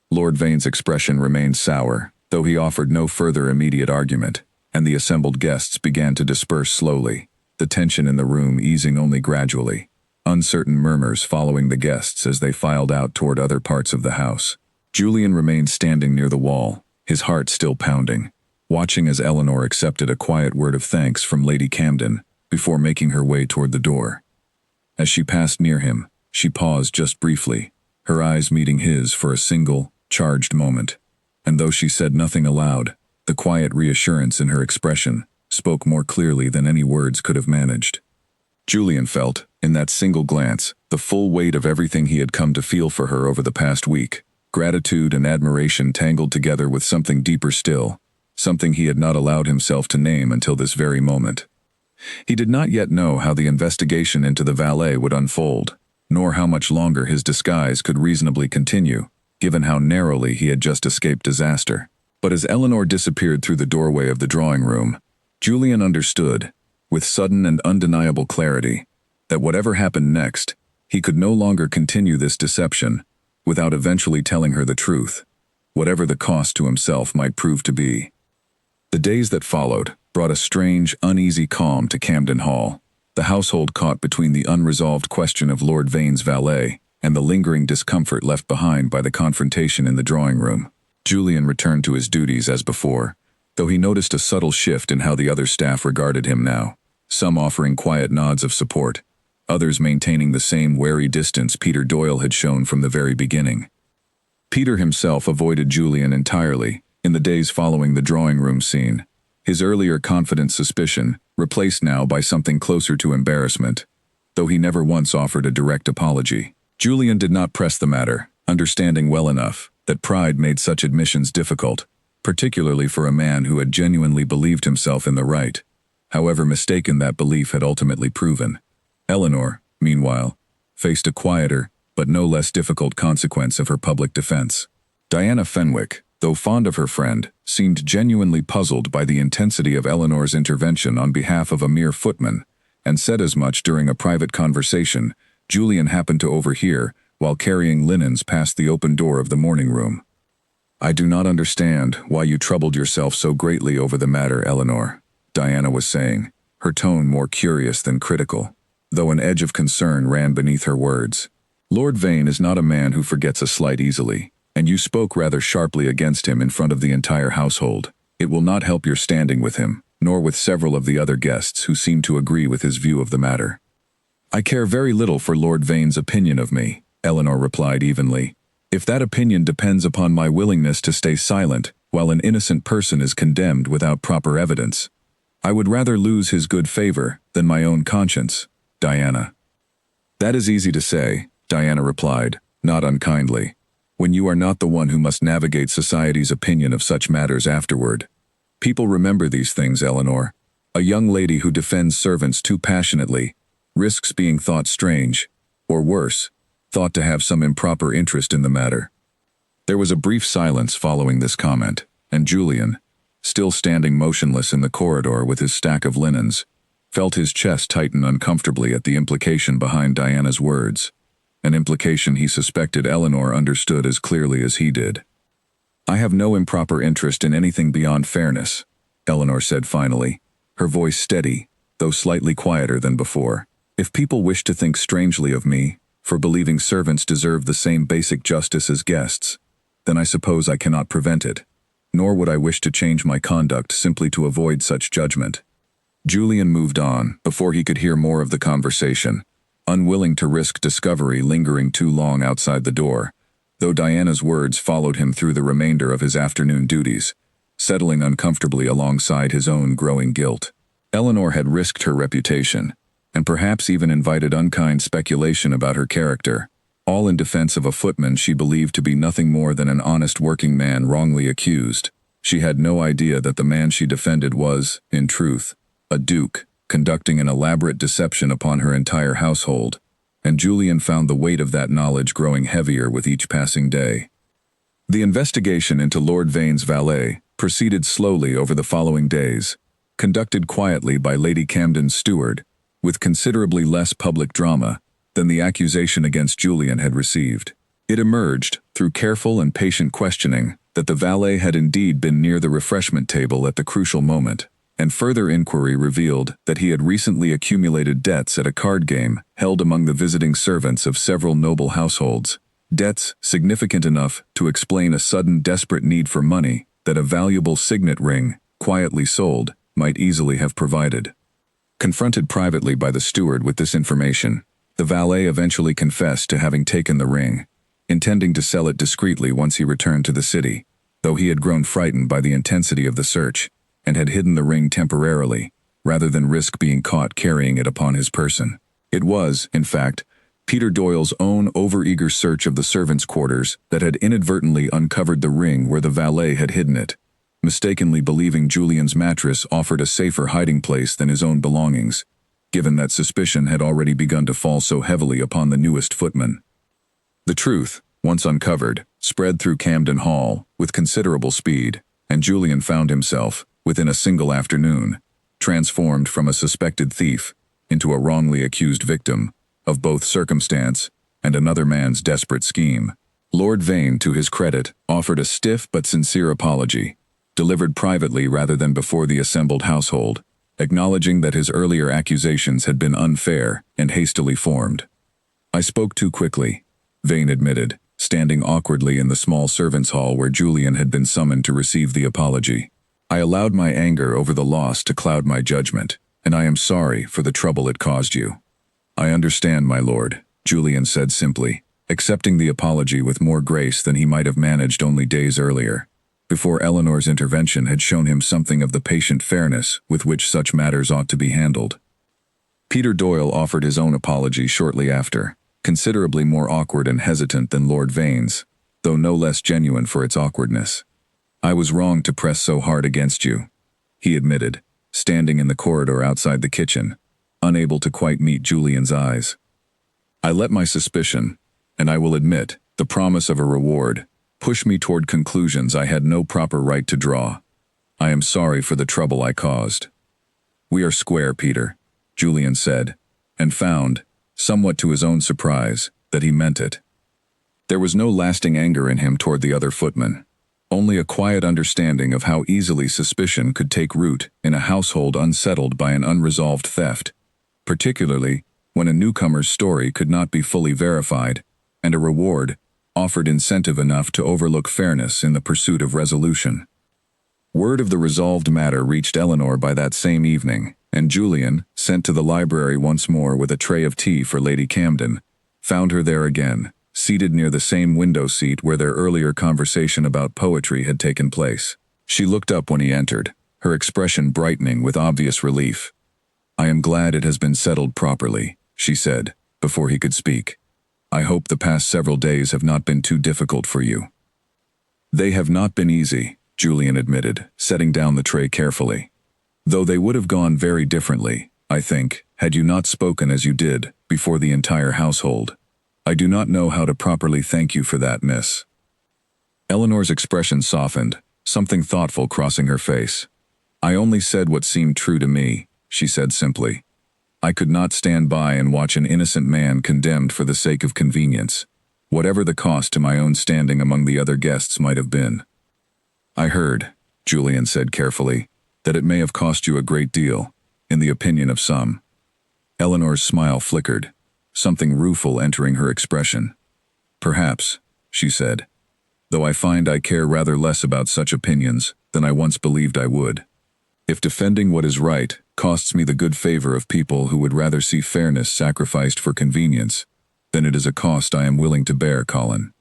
Lord Vane's expression remained sour, though he offered no further immediate argument, and the assembled guests began to disperse slowly, the tension in the room easing only gradually, uncertain murmurs following the guests as they filed out toward other parts of the house. Julian remained standing near the wall, his heart still pounding, watching as Eleanor accepted a quiet word of thanks from Lady Camden before making her way toward the door. As she passed near him, she paused just briefly, her eyes meeting his for a single, charged moment, and though she said nothing aloud, the quiet reassurance in her expression spoke more clearly than any words could have managed. Julian felt, in that single glance, the full weight of everything he had come to feel for her over the past week, gratitude and admiration tangled together with something deeper still, something he had not allowed himself to name until this very moment. He did not yet know how the investigation into the valet would unfold, nor how much longer his disguise could reasonably continue, given how narrowly he had just escaped disaster. But as Eleanor disappeared through the doorway of the drawing room, Julian understood, with sudden and undeniable clarity, that whatever happened next, he could no longer continue this deception without eventually telling her the truth, whatever the cost to himself might prove to be. The days that followed brought a strange, uneasy calm to Camden Hall, the household caught between the unresolved question of Lord Vane's valet and the lingering discomfort left behind by the confrontation in the drawing room. Julian returned to his duties as before, though he noticed a subtle shift in how the other staff regarded him now, some offering quiet nods of support, others maintaining the same wary distance Peter Doyle had shown from the very beginning. Peter himself avoided Julian entirely in the days following the drawing room scene, his earlier confident suspicion replaced now by something closer to embarrassment, though he never once offered a direct apology. Julian did not press the matter, understanding well enough that pride made such admissions difficult, particularly for a man who had genuinely believed himself in the right, however mistaken that belief had ultimately proven. Eleanor, meanwhile, faced a quieter, but no less difficult consequence of her public defense. Diana Fenwick, though fond of her friend, seemed genuinely puzzled by the intensity of Eleanor's intervention on behalf of a mere footman, and said as much during a private conversation Julian happened to overhear while carrying linens past the open door of the morning room. "I do not understand why you troubled yourself so greatly over the matter, Eleanor," Diana was saying, her tone more curious than critical. though an edge of concern ran beneath her words. "Lord Vane is not a man who forgets a slight easily, and you spoke rather sharply against him in front of the entire household. It will not help your standing with him, nor with several of the other guests who seem to agree with his view of the matter." "I care very little for Lord Vane's opinion of me," Eleanor replied evenly. "If that opinion depends upon my willingness to stay silent while an innocent person is condemned without proper evidence, I would rather lose his good favor than my own conscience, Diana." "That is easy to say," Diana replied, not unkindly, "when you are not the one who must navigate society's opinion of such matters afterward. People remember these things, Eleanor. A young lady who defends servants too passionately risks being thought strange, or worse, thought to have some improper interest in the matter." There was a brief silence following this comment, and Julian, still standing motionless in the corridor with his stack of linens, felt his chest tighten uncomfortably at the implication behind Diana's words, an implication he suspected Eleanor understood as clearly as he did. "I have no improper interest in anything beyond fairness," Eleanor said finally, her voice steady, though slightly quieter than before. "If people wish to think strangely of me for believing servants deserve the same basic justice as guests, then I suppose I cannot prevent it, nor would I wish to change my conduct simply to avoid such judgment." Julian moved on before he could hear more of the conversation, unwilling to risk discovery lingering too long outside the door, though Diana's words followed him through the remainder of his afternoon duties, settling uncomfortably alongside his own growing guilt. Eleanor had risked her reputation, and perhaps even invited unkind speculation about her character, all in defense of a footman she believed to be nothing more than an honest working man wrongly accused. She had no idea that the man she defended was, in truth, a duke, conducting an elaborate deception upon her entire household, and Julian found the weight of that knowledge growing heavier with each passing day. The investigation into Lord Vane's valet proceeded slowly over the following days, conducted quietly by Lady Camden's steward, with considerably less public drama than the accusation against Julian had received. It emerged, through careful and patient questioning, that the valet had indeed been near the refreshment table at the crucial moment, and further inquiry revealed that he had recently accumulated debts at a card game held among the visiting servants of several noble households, debts significant enough to explain a sudden desperate need for money that a valuable signet ring, quietly sold, might easily have provided. Confronted privately by the steward with this information, the valet eventually confessed to having taken the ring, intending to sell it discreetly once he returned to the city, though he had grown frightened by the intensity of the search, and had hidden the ring temporarily, rather than risk being caught carrying it upon his person. It was, in fact, Peter Doyle's own overeager search of the servants' quarters that had inadvertently uncovered the ring where the valet had hidden it, mistakenly believing Julian's mattress offered a safer hiding place than his own belongings, given that suspicion had already begun to fall so heavily upon the newest footman. The truth, once uncovered, spread through Camden Hall with considerable speed, and Julian found himself, within a single afternoon, transformed from a suspected thief into a wrongly accused victim of both circumstance and another man's desperate scheme. Lord Vane, to his credit, offered a stiff but sincere apology, delivered privately rather than before the assembled household, acknowledging that his earlier accusations had been unfair and hastily formed. "I spoke too quickly," Vane admitted, standing awkwardly in the small servants' hall where Julian had been summoned to receive the apology. "I allowed my anger over the loss to cloud my judgment, and I am sorry for the trouble it caused you." "I understand, my lord," Julian said simply, accepting the apology with more grace than he might have managed only days earlier, before Eleanor's intervention had shown him something of the patient fairness with which such matters ought to be handled. Peter Doyle offered his own apology shortly after, considerably more awkward and hesitant than Lord Vane's, though no less genuine for its awkwardness. "I was wrong to press so hard against you," he admitted, standing in the corridor outside the kitchen, unable to quite meet Julian's eyes. "I let my suspicion, and I will admit, the promise of a reward, push me toward conclusions I had no proper right to draw. I am sorry for the trouble I caused." "We are square, Peter," Julian said, and found, somewhat to his own surprise, that he meant it. There was no lasting anger in him toward the other footman, only a quiet understanding of how easily suspicion could take root in a household unsettled by an unresolved theft, particularly when a newcomer's story could not be fully verified, and a reward offered incentive enough to overlook fairness in the pursuit of resolution. Word of the resolved matter reached Eleanor by that same evening, and Julian, sent to the library once more with a tray of tea for Lady Camden, found her there again, seated near the same window seat where their earlier conversation about poetry had taken place. She looked up when he entered, her expression brightening with obvious relief. "I am glad it has been settled properly," she said, before he could speak. "I hope the past several days have not been too difficult for you." "They have not been easy," Julian admitted, setting down the tray carefully. "Though they would have gone very differently, I think, had you not spoken as you did, before the entire household. I do not know how to properly thank you for that, miss." Eleanor's expression softened, something thoughtful crossing her face. "I only said what seemed true to me," she said simply. "I could not stand by and watch an innocent man condemned for the sake of convenience, whatever the cost to my own standing among the other guests might have been." "I heard," Julian said carefully, "that it may have cost you a great deal, in the opinion of some." Eleanor's smile flickered, something rueful entering her expression. "Perhaps," she said, "though I find I care rather less about such opinions than I once believed I would. If defending what is right costs me the good favor of people who would rather see fairness sacrificed for convenience, then it is a cost I am willing to bear, Colin."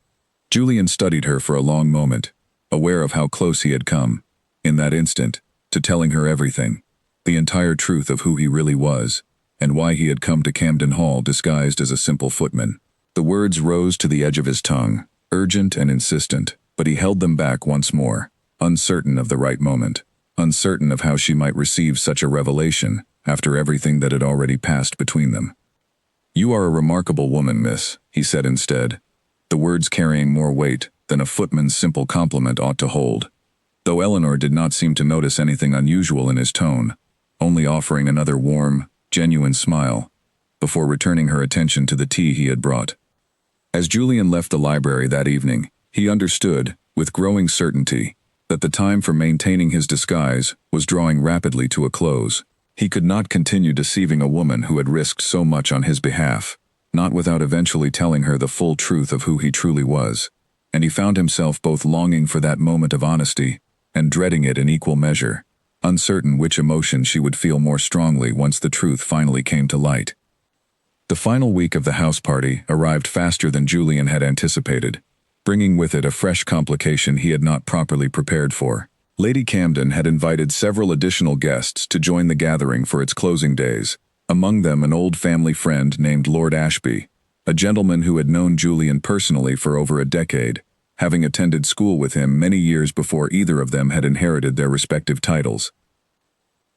Julian studied her for a long moment, aware of how close he had come, in that instant, to telling her everything, the entire truth of who he really was, and why he had come to Camden Hall disguised as a simple footman. The words rose to the edge of his tongue, urgent and insistent, but he held them back once more, uncertain of the right moment, uncertain of how she might receive such a revelation after everything that had already passed between them. "You are a remarkable woman, miss," he said instead, the words carrying more weight than a footman's simple compliment ought to hold, though Eleanor did not seem to notice anything unusual in his tone, only offering another warm, genuine smile, before returning her attention to the tea he had brought. As Julian left the library that evening, he understood, with growing certainty, that the time for maintaining his disguise was drawing rapidly to a close. He could not continue deceiving a woman who had risked so much on his behalf, not without eventually telling her the full truth of who he truly was, and he found himself both longing for that moment of honesty and dreading it in equal measure, uncertain which emotion she would feel more strongly once the truth finally came to light. The final week of the house party arrived faster than Julian had anticipated, bringing with it a fresh complication he had not properly prepared for. Lady Camden had invited several additional guests to join the gathering for its closing days, among them an old family friend named Lord Ashby, a gentleman who had known Julian personally for over a decade, having attended school with him many years before either of them had inherited their respective titles.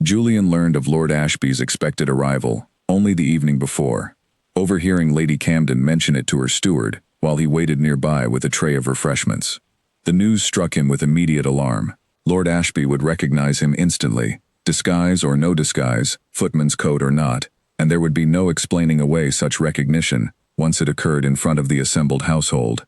Julian learned of Lord Ashby's expected arrival only the evening before, overhearing Lady Camden mention it to her steward while he waited nearby with a tray of refreshments. The news struck him with immediate alarm. Lord Ashby would recognize him instantly, disguise or no disguise, footman's coat or not, and there would be no explaining away such recognition once it occurred in front of the assembled household.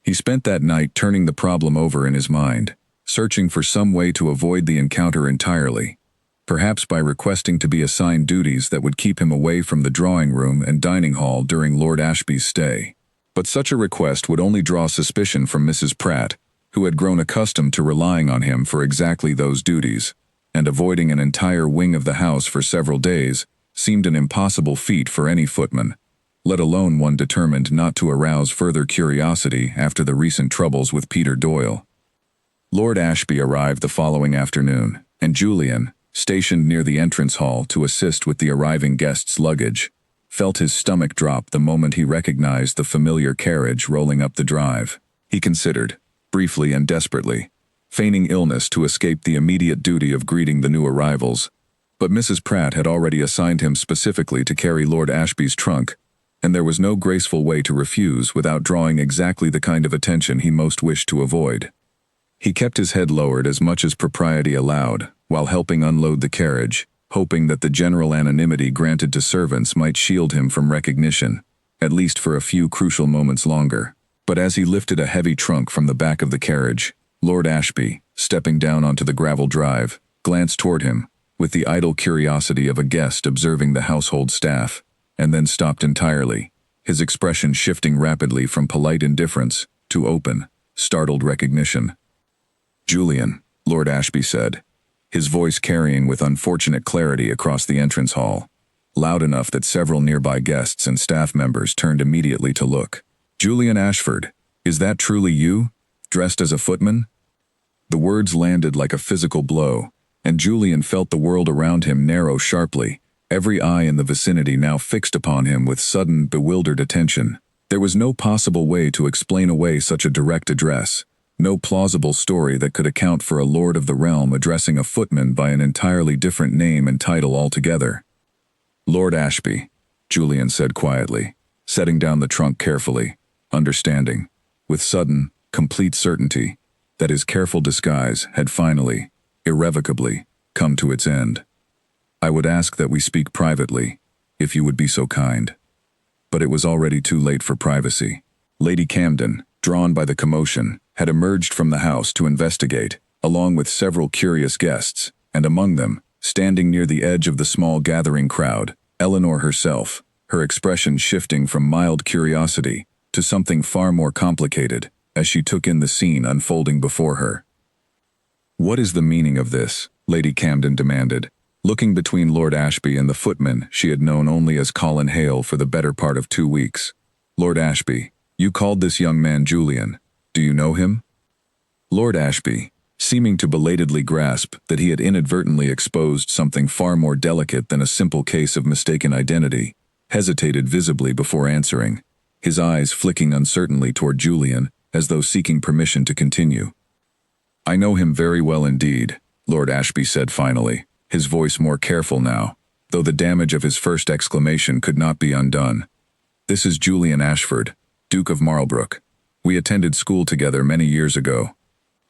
He spent that night turning the problem over in his mind, searching for some way to avoid the encounter entirely, perhaps by requesting to be assigned duties that would keep him away from the drawing room and dining hall during Lord Ashby's stay. But such a request would only draw suspicion from Mrs. Pratt, who had grown accustomed to relying on him for exactly those duties, and avoiding an entire wing of the house for several days seemed an impossible feat for any footman, let alone one determined not to arouse further curiosity after the recent troubles with Peter Doyle. Lord Ashby arrived the following afternoon, and Julian, stationed near the entrance hall to assist with the arriving guests' luggage, felt his stomach drop the moment he recognized the familiar carriage rolling up the drive. He considered, briefly and desperately, feigning illness to escape the immediate duty of greeting the new arrivals, but Mrs. Pratt had already assigned him specifically to carry Lord Ashby's trunk, and there was no graceful way to refuse without drawing exactly the kind of attention he most wished to avoid. He kept his head lowered as much as propriety allowed, while helping unload the carriage, hoping that the general anonymity granted to servants might shield him from recognition, at least for a few crucial moments longer. But as he lifted a heavy trunk from the back of the carriage, Lord Ashby, stepping down onto the gravel drive, glanced toward him, with the idle curiosity of a guest observing the household staff, and then stopped entirely, his expression shifting rapidly from polite indifference to open, startled recognition. "Julian," Lord Ashby said, his voice carrying with unfortunate clarity across the entrance hall, loud enough that several nearby guests and staff members turned immediately to look. "Julian Ashford, is that truly you, dressed as a footman?" The words landed like a physical blow, and Julian felt the world around him narrow sharply, every eye in the vicinity now fixed upon him with sudden, bewildered attention. There was no possible way to explain away such a direct address, no plausible story that could account for a lord of the realm addressing a footman by an entirely different name and title altogether. "Lord Ashby," Julian said quietly, setting down the trunk carefully, understanding, with sudden, complete certainty, that his careful disguise had finally, irrevocably, come to its end. "I would ask that we speak privately, if you would be so kind." But it was already too late for privacy. Lady Camden, drawn by the commotion, had emerged from the house to investigate, along with several curious guests, and among them, standing near the edge of the small gathering crowd, Eleanor herself, her expression shifting from mild curiosity to something far more complicated as she took in the scene unfolding before her. "What is the meaning of this?" Lady Camden demanded, looking between Lord Ashby and the footman she had known only as Colin Hale for the better part of 2 weeks. "Lord Ashby, you called this young man Julian. Do you know him?" Lord Ashby, seeming to belatedly grasp that he had inadvertently exposed something far more delicate than a simple case of mistaken identity, hesitated visibly before answering, his eyes flicking uncertainly toward Julian as though seeking permission to continue. "I know him very well indeed," Lord Ashby said finally, his voice more careful now, though the damage of his first exclamation could not be undone. "This is Julian Ashford, Duke of Marlbrook. We attended school together many years ago.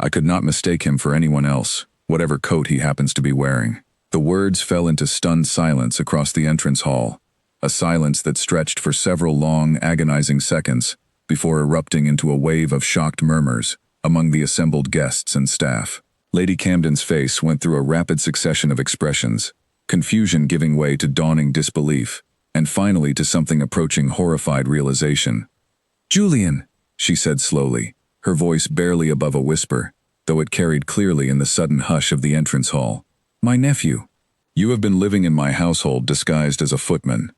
I could not mistake him for anyone else, whatever coat he happens to be wearing." The words fell into stunned silence across the entrance hall, a silence that stretched for several long, agonizing seconds before erupting into a wave of shocked murmurs among the assembled guests and staff. Lady Camden's face went through a rapid succession of expressions, confusion giving way to dawning disbelief, and finally to something approaching horrified realization. "Julian," she said slowly, her voice barely above a whisper, though it carried clearly in the sudden hush of the entrance hall. "My nephew. You have been living in my household disguised as a footman."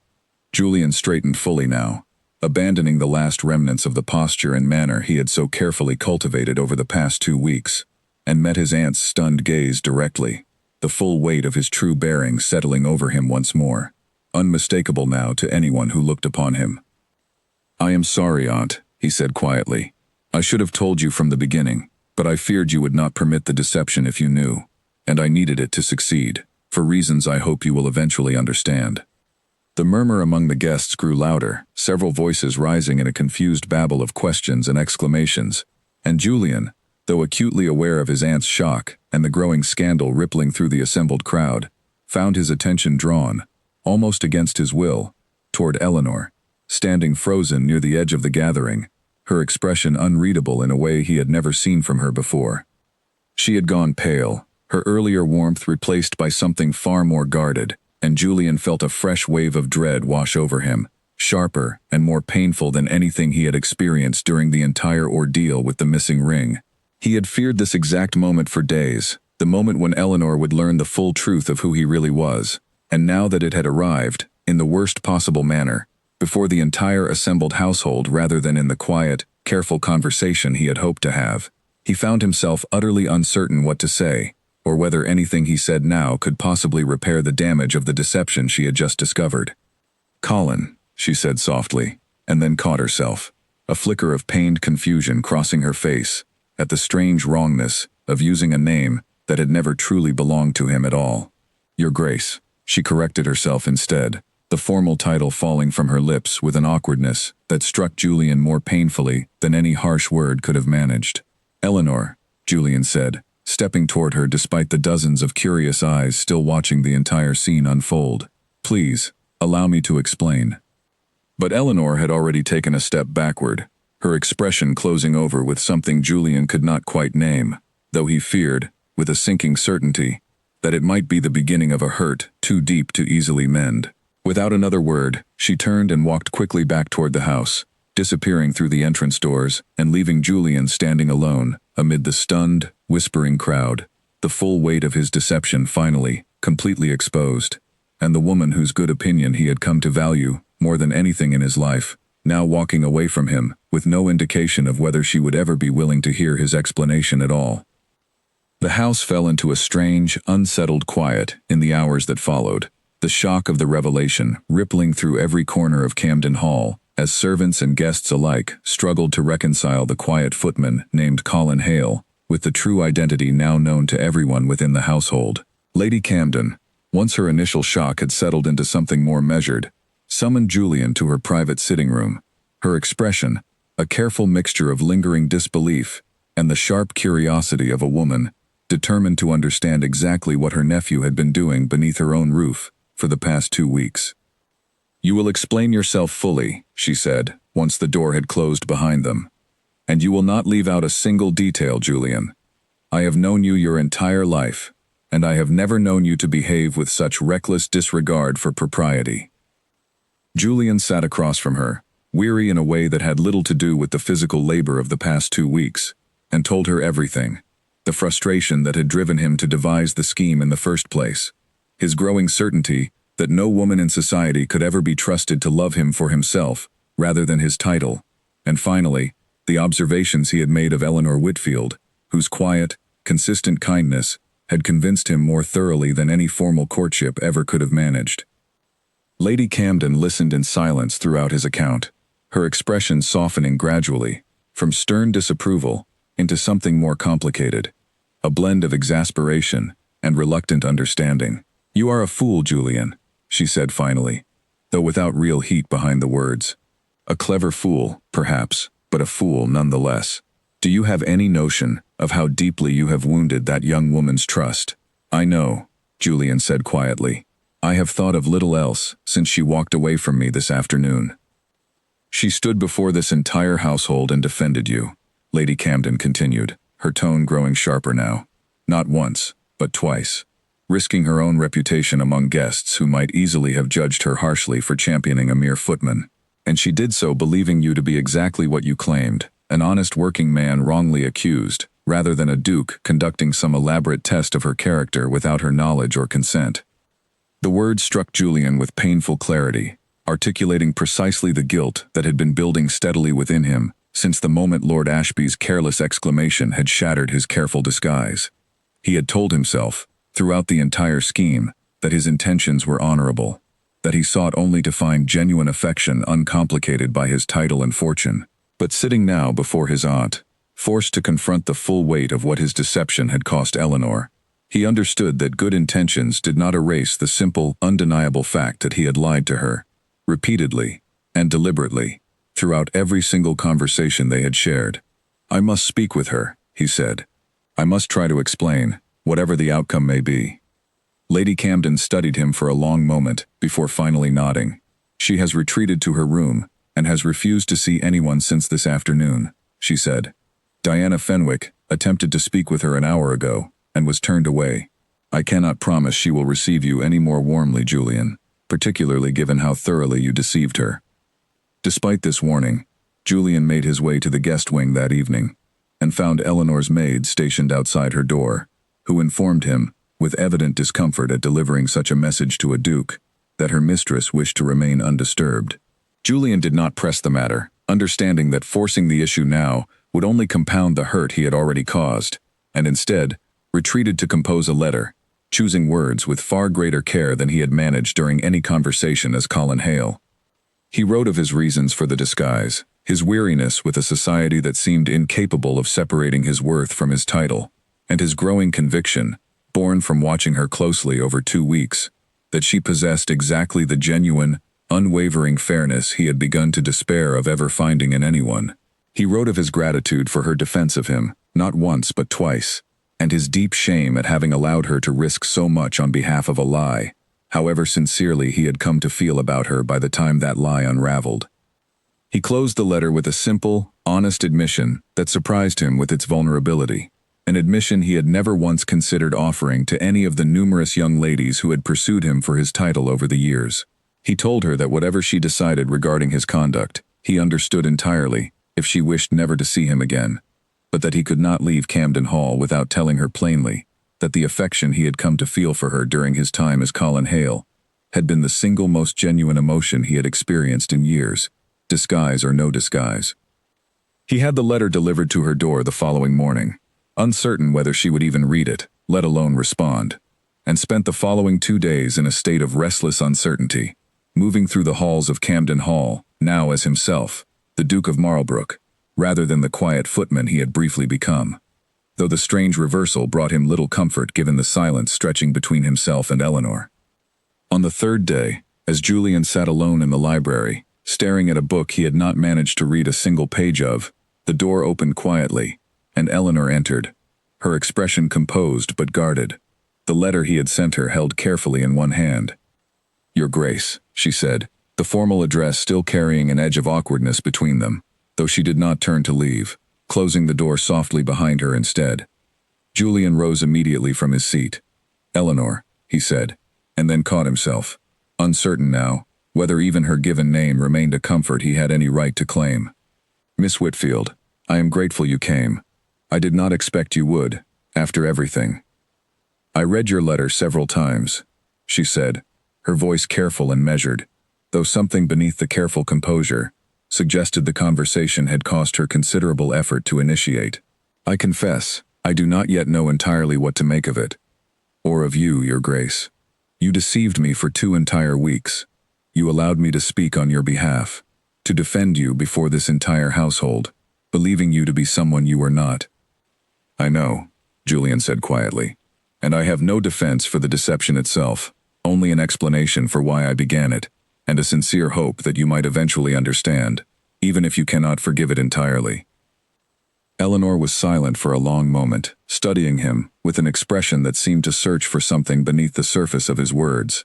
Julian straightened fully now, abandoning the last remnants of the posture and manner he had so carefully cultivated over the past 2 weeks, and met his aunt's stunned gaze directly, the full weight of his true bearing settling over him once more, unmistakable now to anyone who looked upon him. "I am sorry, Aunt," he said quietly. "I should have told you from the beginning, but I feared you would not permit the deception if you knew, and I needed it to succeed, for reasons I hope you will eventually understand." The murmur among the guests grew louder, several voices rising in a confused babble of questions and exclamations, and Julian, though acutely aware of his aunt's shock and the growing scandal rippling through the assembled crowd, found his attention drawn, almost against his will, toward Eleanor, standing frozen near the edge of the gathering, her expression unreadable in a way he had never seen from her before. She had gone pale, her earlier warmth replaced by something far more guarded, and Julian felt a fresh wave of dread wash over him, sharper and more painful than anything he had experienced during the entire ordeal with the missing ring. He had feared this exact moment for days, the moment when Eleanor would learn the full truth of who he really was, and now that it had arrived, in the worst possible manner, before the entire assembled household rather than in the quiet, careful conversation he had hoped to have, he found himself utterly uncertain what to say, or whether anything he said now could possibly repair the damage of the deception she had just discovered. "Colin," she said softly, and then caught herself, a flicker of pained confusion crossing her face, at the strange wrongness of using a name that had never truly belonged to him at all. "Your Grace," she corrected herself instead, the formal title falling from her lips with an awkwardness that struck Julian more painfully than any harsh word could have managed. "Eleanor," Julian said, stepping toward her despite the dozens of curious eyes still watching the entire scene unfold. "Please, allow me to explain." But Eleanor had already taken a step backward, her expression closing over with something Julian could not quite name, though he feared, with a sinking certainty, that it might be the beginning of a hurt too deep to easily mend. Without another word, she turned and walked quickly back toward the house, disappearing through the entrance doors and leaving Julian standing alone amid the stunned, whispering crowd, the full weight of his deception finally, completely exposed, and the woman whose good opinion he had come to value more than anything in his life, now walking away from him with no indication of whether she would ever be willing to hear his explanation at all. The house fell into a strange, unsettled quiet in the hours that followed, the shock of the revelation rippling through every corner of Camden Hall as servants and guests alike struggled to reconcile the quiet footman named Colin Hale with the true identity now known to everyone within the household. Lady Camden, once her initial shock had settled into something more measured, summoned Julian to her private sitting room. Her expression, a careful mixture of lingering disbelief and the sharp curiosity of a woman determined to understand exactly what her nephew had been doing beneath her own roof for the past 2 weeks. "You will explain yourself fully," she said, once the door had closed behind them. "And you will not leave out a single detail, Julian. I have known you your entire life, and I have never known you to behave with such reckless disregard for propriety." Julian sat across from her, weary in a way that had little to do with the physical labor of the past 2 weeks, and told her everything. The frustration that had driven him to devise the scheme in the first place, his growing certainty that no woman in society could ever be trusted to love him for himself rather than his title, and finally, the observations he had made of Eleanor Whitfield, whose quiet, consistent kindness had convinced him more thoroughly than any formal courtship ever could have managed. Lady Camden listened in silence throughout his account, her expression softening gradually, from stern disapproval into something more complicated, a blend of exasperation and reluctant understanding. "You are a fool, Julian," she said finally, though without real heat behind the words. "A clever fool, perhaps, but a fool nonetheless. Do you have any notion of how deeply you have wounded that young woman's trust?" "I know," Julian said quietly. "I have thought of little else since she walked away from me this afternoon." "She stood before this entire household and defended you," Lady Camden continued, her tone growing sharper now. "Not once, but twice, risking her own reputation among guests who might easily have judged her harshly for championing a mere footman. And she did so believing you to be exactly what you claimed, an honest working man wrongly accused, rather than a duke conducting some elaborate test of her character without her knowledge or consent." The words struck Julian with painful clarity, articulating precisely the guilt that had been building steadily within him since the moment Lord Ashby's careless exclamation had shattered his careful disguise. He had told himself, throughout the entire scheme, that his intentions were honorable, that he sought only to find genuine affection uncomplicated by his title and fortune. But sitting now before his aunt, forced to confront the full weight of what his deception had cost Eleanor, he understood that good intentions did not erase the simple, undeniable fact that he had lied to her, repeatedly and deliberately, throughout every single conversation they had shared. "I must speak with her," he said. "I must try to explain, whatever the outcome may be." Lady Camden studied him for a long moment before finally nodding. "She has retreated to her room and has refused to see anyone since this afternoon," she said. "Diana Fenwick attempted to speak with her an hour ago and was turned away. I cannot promise she will receive you any more warmly, Julian, particularly given how thoroughly you deceived her." Despite this warning, Julian made his way to the guest wing that evening and found Eleanor's maid stationed outside her door, who informed him, with evident discomfort at delivering such a message to a duke, that her mistress wished to remain undisturbed. Julian did not press the matter, understanding that forcing the issue now would only compound the hurt he had already caused, and instead retreated to compose a letter, choosing words with far greater care than he had managed during any conversation as Colin Hale. He wrote of his reasons for the disguise, his weariness with a society that seemed incapable of separating his worth from his title, and his growing conviction, born from watching her closely over 2 weeks, that she possessed exactly the genuine, unwavering fairness he had begun to despair of ever finding in anyone. He wrote of his gratitude for her defense of him, not once but twice, and his deep shame at having allowed her to risk so much on behalf of a lie, however sincerely he had come to feel about her by the time that lie unraveled. He closed the letter with a simple, honest admission that surprised him with its vulnerability, an admission he had never once considered offering to any of the numerous young ladies who had pursued him for his title over the years. He told her that whatever she decided regarding his conduct, he understood entirely, if she wished never to see him again, but that he could not leave Camden Hall without telling her plainly that the affection he had come to feel for her during his time as Colin Hale had been the single most genuine emotion he had experienced in years, disguise or no disguise. He had the letter delivered to her door the following morning, uncertain whether she would even read it, let alone respond, and spent the following 2 days in a state of restless uncertainty, moving through the halls of Camden Hall, now as himself, the Duke of Marlbrook, rather than the quiet footman he had briefly become, though the strange reversal brought him little comfort given the silence stretching between himself and Eleanor. On the 3rd day, as Julian sat alone in the library, staring at a book he had not managed to read a single page of, the door opened quietly, and Eleanor entered, her expression composed but guarded, the letter he had sent her held carefully in one hand. "Your Grace," she said, the formal address still carrying an edge of awkwardness between them, though she did not turn to leave, closing the door softly behind her instead. Julian rose immediately from his seat. "Eleanor," he said, and then caught himself, uncertain now, whether even her given name remained a comfort he had any right to claim. "Miss Whitfield, I am grateful you came. I did not expect you would, after everything. I read your letter several times," she said, her voice careful and measured, though something beneath the careful composure suggested the conversation had cost her considerable effort to initiate. "I confess, I do not yet know entirely what to make of it. Or of you, Your Grace. You deceived me for 2 entire weeks. You allowed me to speak on your behalf, to defend you before this entire household, believing you to be someone you were not." "I know," Julian said quietly, "and I have no defense for the deception itself, only an explanation for why I began it, and a sincere hope that you might eventually understand, even if you cannot forgive it entirely." Eleanor was silent for a long moment, studying him, with an expression that seemed to search for something beneath the surface of his words,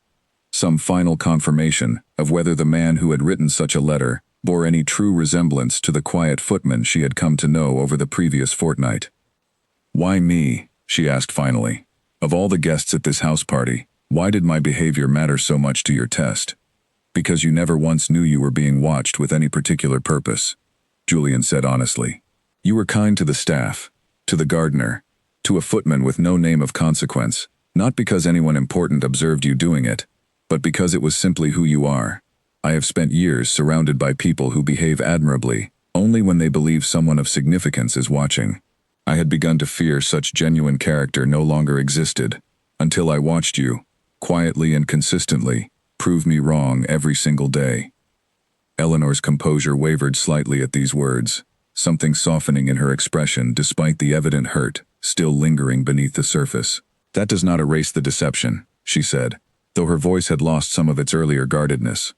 some final confirmation of whether the man who had written such a letter bore any true resemblance to the quiet footman she had come to know over the previous fortnight. "Why me?" she asked finally. "Of all the guests at this house party, why did my behavior matter so much to your test?" "Because you never once knew you were being watched with any particular purpose," Julian said honestly. "You were kind to the staff, to the gardener, to a footman with no name of consequence, not because anyone important observed you doing it, but because it was simply who you are. I have spent years surrounded by people who behave admirably, only when they believe someone of significance is watching. I had begun to fear such genuine character no longer existed, until I watched you, quietly and consistently, prove me wrong every single day." Eleanor's composure wavered slightly at these words, something softening in her expression despite the evident hurt still lingering beneath the surface. "That does not erase the deception," she said, though her voice had lost some of its earlier guardedness.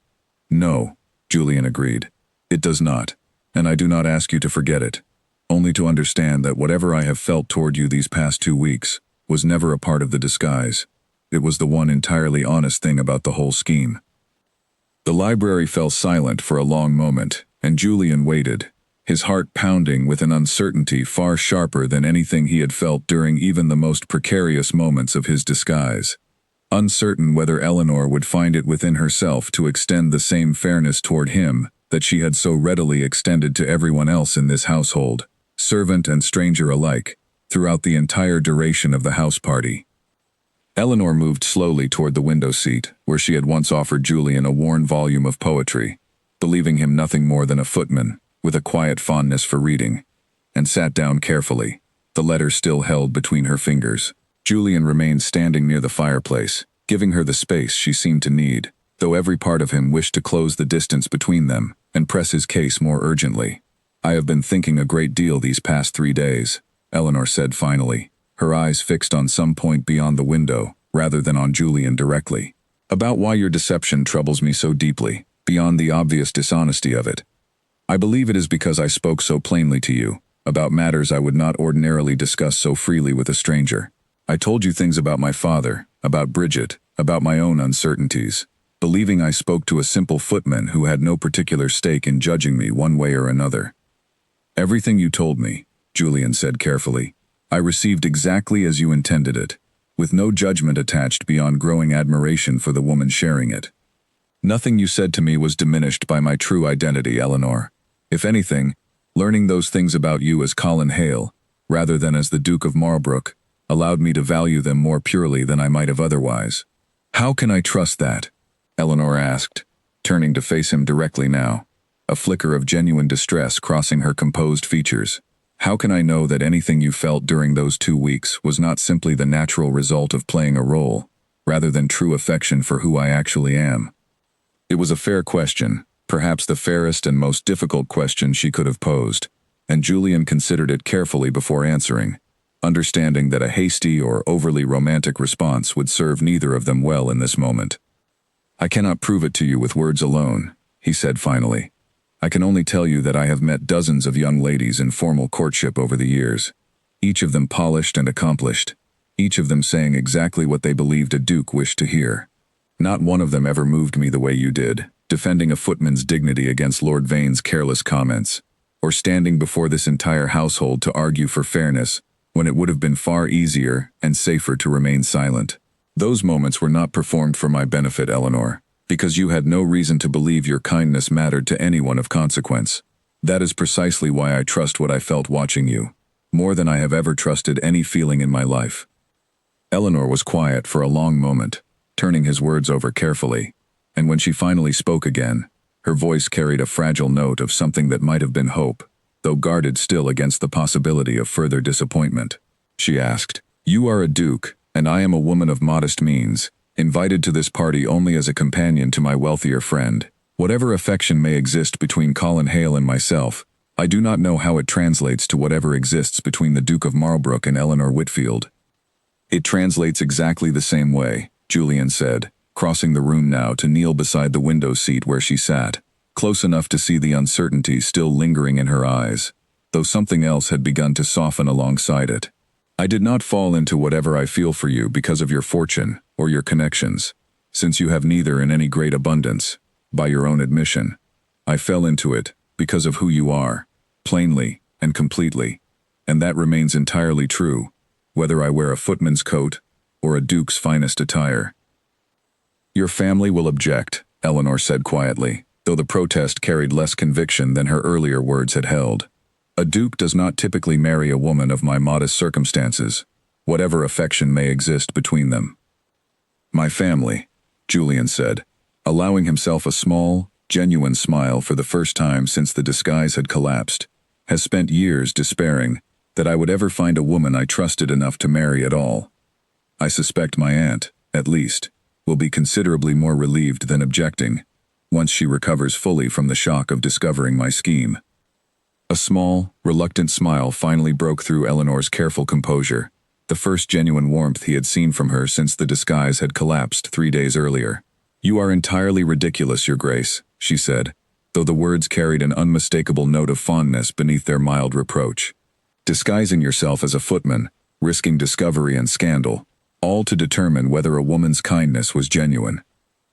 "No," Julian agreed. "It does not, and I do not ask you to forget it, only to understand that whatever I have felt toward you these past 2 weeks was never a part of the disguise. It was the one entirely honest thing about the whole scheme." The library fell silent for a long moment, and Julian waited, his heart pounding with an uncertainty far sharper than anything he had felt during even the most precarious moments of his disguise. Uncertain whether Eleanor would find it within herself to extend the same fairness toward him that she had so readily extended to everyone else in this household, servant and stranger alike, throughout the entire duration of the house party. Eleanor moved slowly toward the window seat, where she had once offered Julian a worn volume of poetry, believing him nothing more than a footman, with a quiet fondness for reading, and sat down carefully, the letter still held between her fingers. Julian remained standing near the fireplace, giving her the space she seemed to need, though every part of him wished to close the distance between them and press his case more urgently. "I have been thinking a great deal these past 3 days, Eleanor said finally, her eyes fixed on some point beyond the window, rather than on Julian directly. "About why your deception troubles me so deeply, beyond the obvious dishonesty of it. I believe it is because I spoke so plainly to you, about matters I would not ordinarily discuss so freely with a stranger. I told you things about my father, about Bridget, about my own uncertainties, believing I spoke to a simple footman who had no particular stake in judging me one way or another. Everything you told me," Julian said carefully, "I received exactly as you intended it, with no judgment attached beyond growing admiration for the woman sharing it. Nothing you said to me was diminished by my true identity, Eleanor. If anything, learning those things about you as Colin Hale, rather than as the Duke of Marlbrook, allowed me to value them more purely than I might have otherwise. How can I trust that? Eleanor asked, turning to face him directly now, a flicker of genuine distress crossing her composed features. How can I know that anything you felt during those 2 weeks was not simply the natural result of playing a role, rather than true affection for who I actually am? It was a fair question, perhaps the fairest and most difficult question she could have posed, and Julian considered it carefully before answering, understanding that a hasty or overly romantic response would serve neither of them well in this moment. I cannot prove it to you with words alone, he said finally. I can only tell you that I have met dozens of young ladies in formal courtship over the years, each of them polished and accomplished, each of them saying exactly what they believed a duke wished to hear. Not one of them ever moved me the way you did, defending a footman's dignity against Lord Vane's careless comments, or standing before this entire household to argue for fairness when it would have been far easier and safer to remain silent. Those moments were not performed for my benefit, Eleanor, because you had no reason to believe your kindness mattered to anyone of consequence. That is precisely why I trust what I felt watching you, more than I have ever trusted any feeling in my life. Eleanor was quiet for a long moment, turning his words over carefully, and when she finally spoke again, her voice carried a fragile note of something that might have been hope, though guarded still against the possibility of further disappointment. She asked, "You are a duke, and I am a woman of modest means, invited to this party only as a companion to my wealthier friend. Whatever affection may exist between Colin Hale and myself, I do not know how it translates to whatever exists between the Duke of Marlbrook and Eleanor Whitfield." "It translates exactly the same way," Julian said, crossing the room now to kneel beside the window seat where she sat, close enough to see the uncertainty still lingering in her eyes, though something else had begun to soften alongside it. "I did not fall into whatever I feel for you because of your fortune or your connections, since you have neither in any great abundance, by your own admission. I fell into it because of who you are, plainly and completely, and that remains entirely true, whether I wear a footman's coat or a duke's finest attire." "Your family will object," Eleanor said quietly, though the protest carried less conviction than her earlier words had held. "A duke does not typically marry a woman of my modest circumstances, whatever affection may exist between them." "My family," Julian said, allowing himself a small, genuine smile for the first time since the disguise had collapsed, "has spent years despairing that I would ever find a woman I trusted enough to marry at all. I suspect my aunt, at least, will be considerably more relieved than objecting, once she recovers fully from the shock of discovering my scheme." A small, reluctant smile finally broke through Eleanor's careful composure, the first genuine warmth he had seen from her since the disguise had collapsed 3 days earlier. "You are entirely ridiculous, Your Grace," she said, though the words carried an unmistakable note of fondness beneath their mild reproach. "Disguising yourself as a footman, risking discovery and scandal, all to determine whether a woman's kindness was genuine."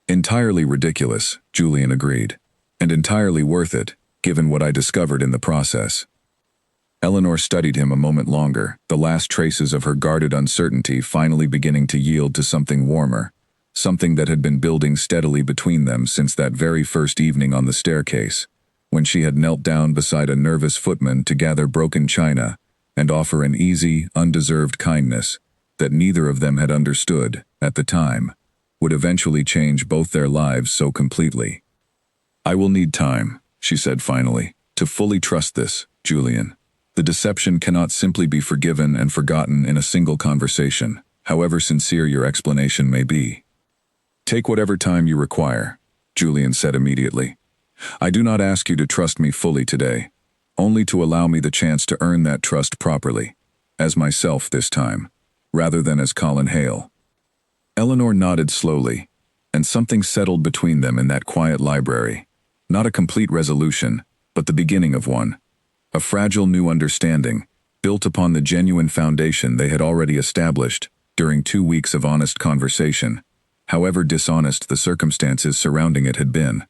"Entirely ridiculous," Julian agreed, "and entirely worth it, given what I discovered in the process." Eleanor studied him a moment longer, the last traces of her guarded uncertainty finally beginning to yield to something warmer, something that had been building steadily between them since that very first evening on the staircase, when she had knelt down beside a nervous footman to gather broken china and offer an easy, undeserved kindness that neither of them had understood, at the time, would eventually change both their lives so completely. "I will need time," she said finally, "to fully trust this, Julian. The deception cannot simply be forgiven and forgotten in a single conversation, however sincere your explanation may be." "Take whatever time you require," Julian said immediately. "I do not ask you to trust me fully today, only to allow me the chance to earn that trust properly, as myself this time, rather than as Colin Hale." Eleanor nodded slowly, and something settled between them in that quiet library. Not a complete resolution, but the beginning of one. A fragile new understanding, built upon the genuine foundation they had already established during 2 weeks of honest conversation, however dishonest the circumstances surrounding it had been.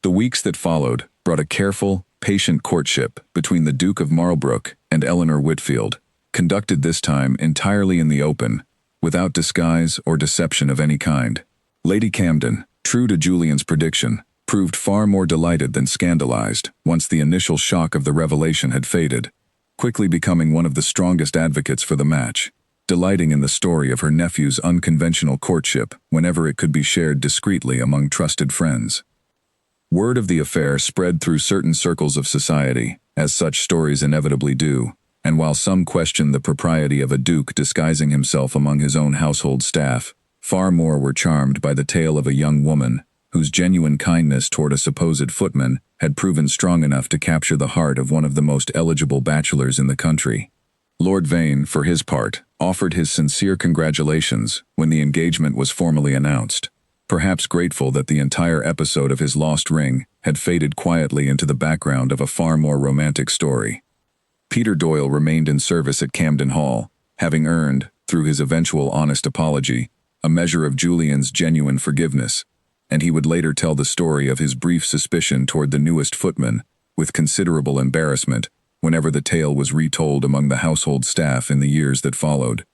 The weeks that followed brought a careful, patient courtship between the Duke of Marlbrook and Eleanor Whitfield, conducted this time entirely in the open, without disguise or deception of any kind. Lady Camden, true to Julian's prediction, proved far more delighted than scandalized once the initial shock of the revelation had faded, quickly becoming one of the strongest advocates for the match, delighting in the story of her nephew's unconventional courtship whenever it could be shared discreetly among trusted friends. Word of the affair spread through certain circles of society, as such stories inevitably do, and while some questioned the propriety of a duke disguising himself among his own household staff, far more were charmed by the tale of a young woman whose genuine kindness toward a supposed footman had proven strong enough to capture the heart of one of the most eligible bachelors in the country. Lord Vane, for his part, offered his sincere congratulations when the engagement was formally announced, perhaps grateful that the entire episode of his lost ring had faded quietly into the background of a far more romantic story. Peter Doyle remained in service at Camden Hall, having earned, through his eventual honest apology, a measure of Julian's genuine forgiveness, and he would later tell the story of his brief suspicion toward the newest footman, with considerable embarrassment, whenever the tale was retold among the household staff in the years that followed.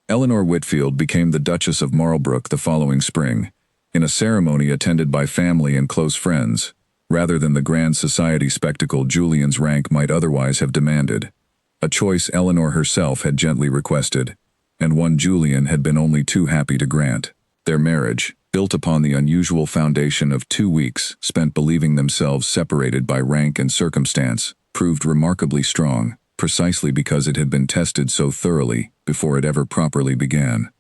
Eleanor Whitfield became the Duchess of Marlborough the following spring, in a ceremony attended by family and close friends, rather than the grand society spectacle Julian's rank might otherwise have demanded, a choice Eleanor herself had gently requested, and one Julian had been only too happy to grant. Their marriage, built upon the unusual foundation of 2 weeks spent believing themselves separated by rank and circumstance, proved remarkably strong, precisely because it had been tested so thoroughly before it ever properly began.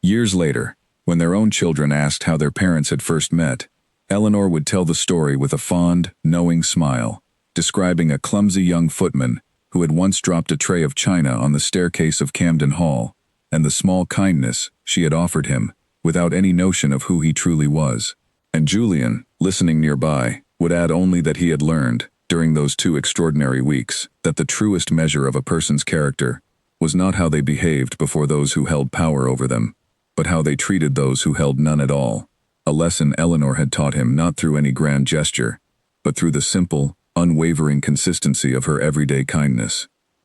Years later, when their own children asked how their parents had first met, Eleanor would tell the story with a fond, knowing smile, describing a clumsy young footman who had once dropped a tray of china on the staircase of Camden Hall, and the small kindness she had offered him, without any notion of who he truly was. And Julian, listening nearby, would add only that he had learned, during those 2 extraordinary weeks, that the truest measure of a person's character was not how they behaved before those who held power over them, but how they treated those who held none at all, a lesson Eleanor had taught him not through any grand gesture, but through the simple, unwavering consistency of her everyday kindness.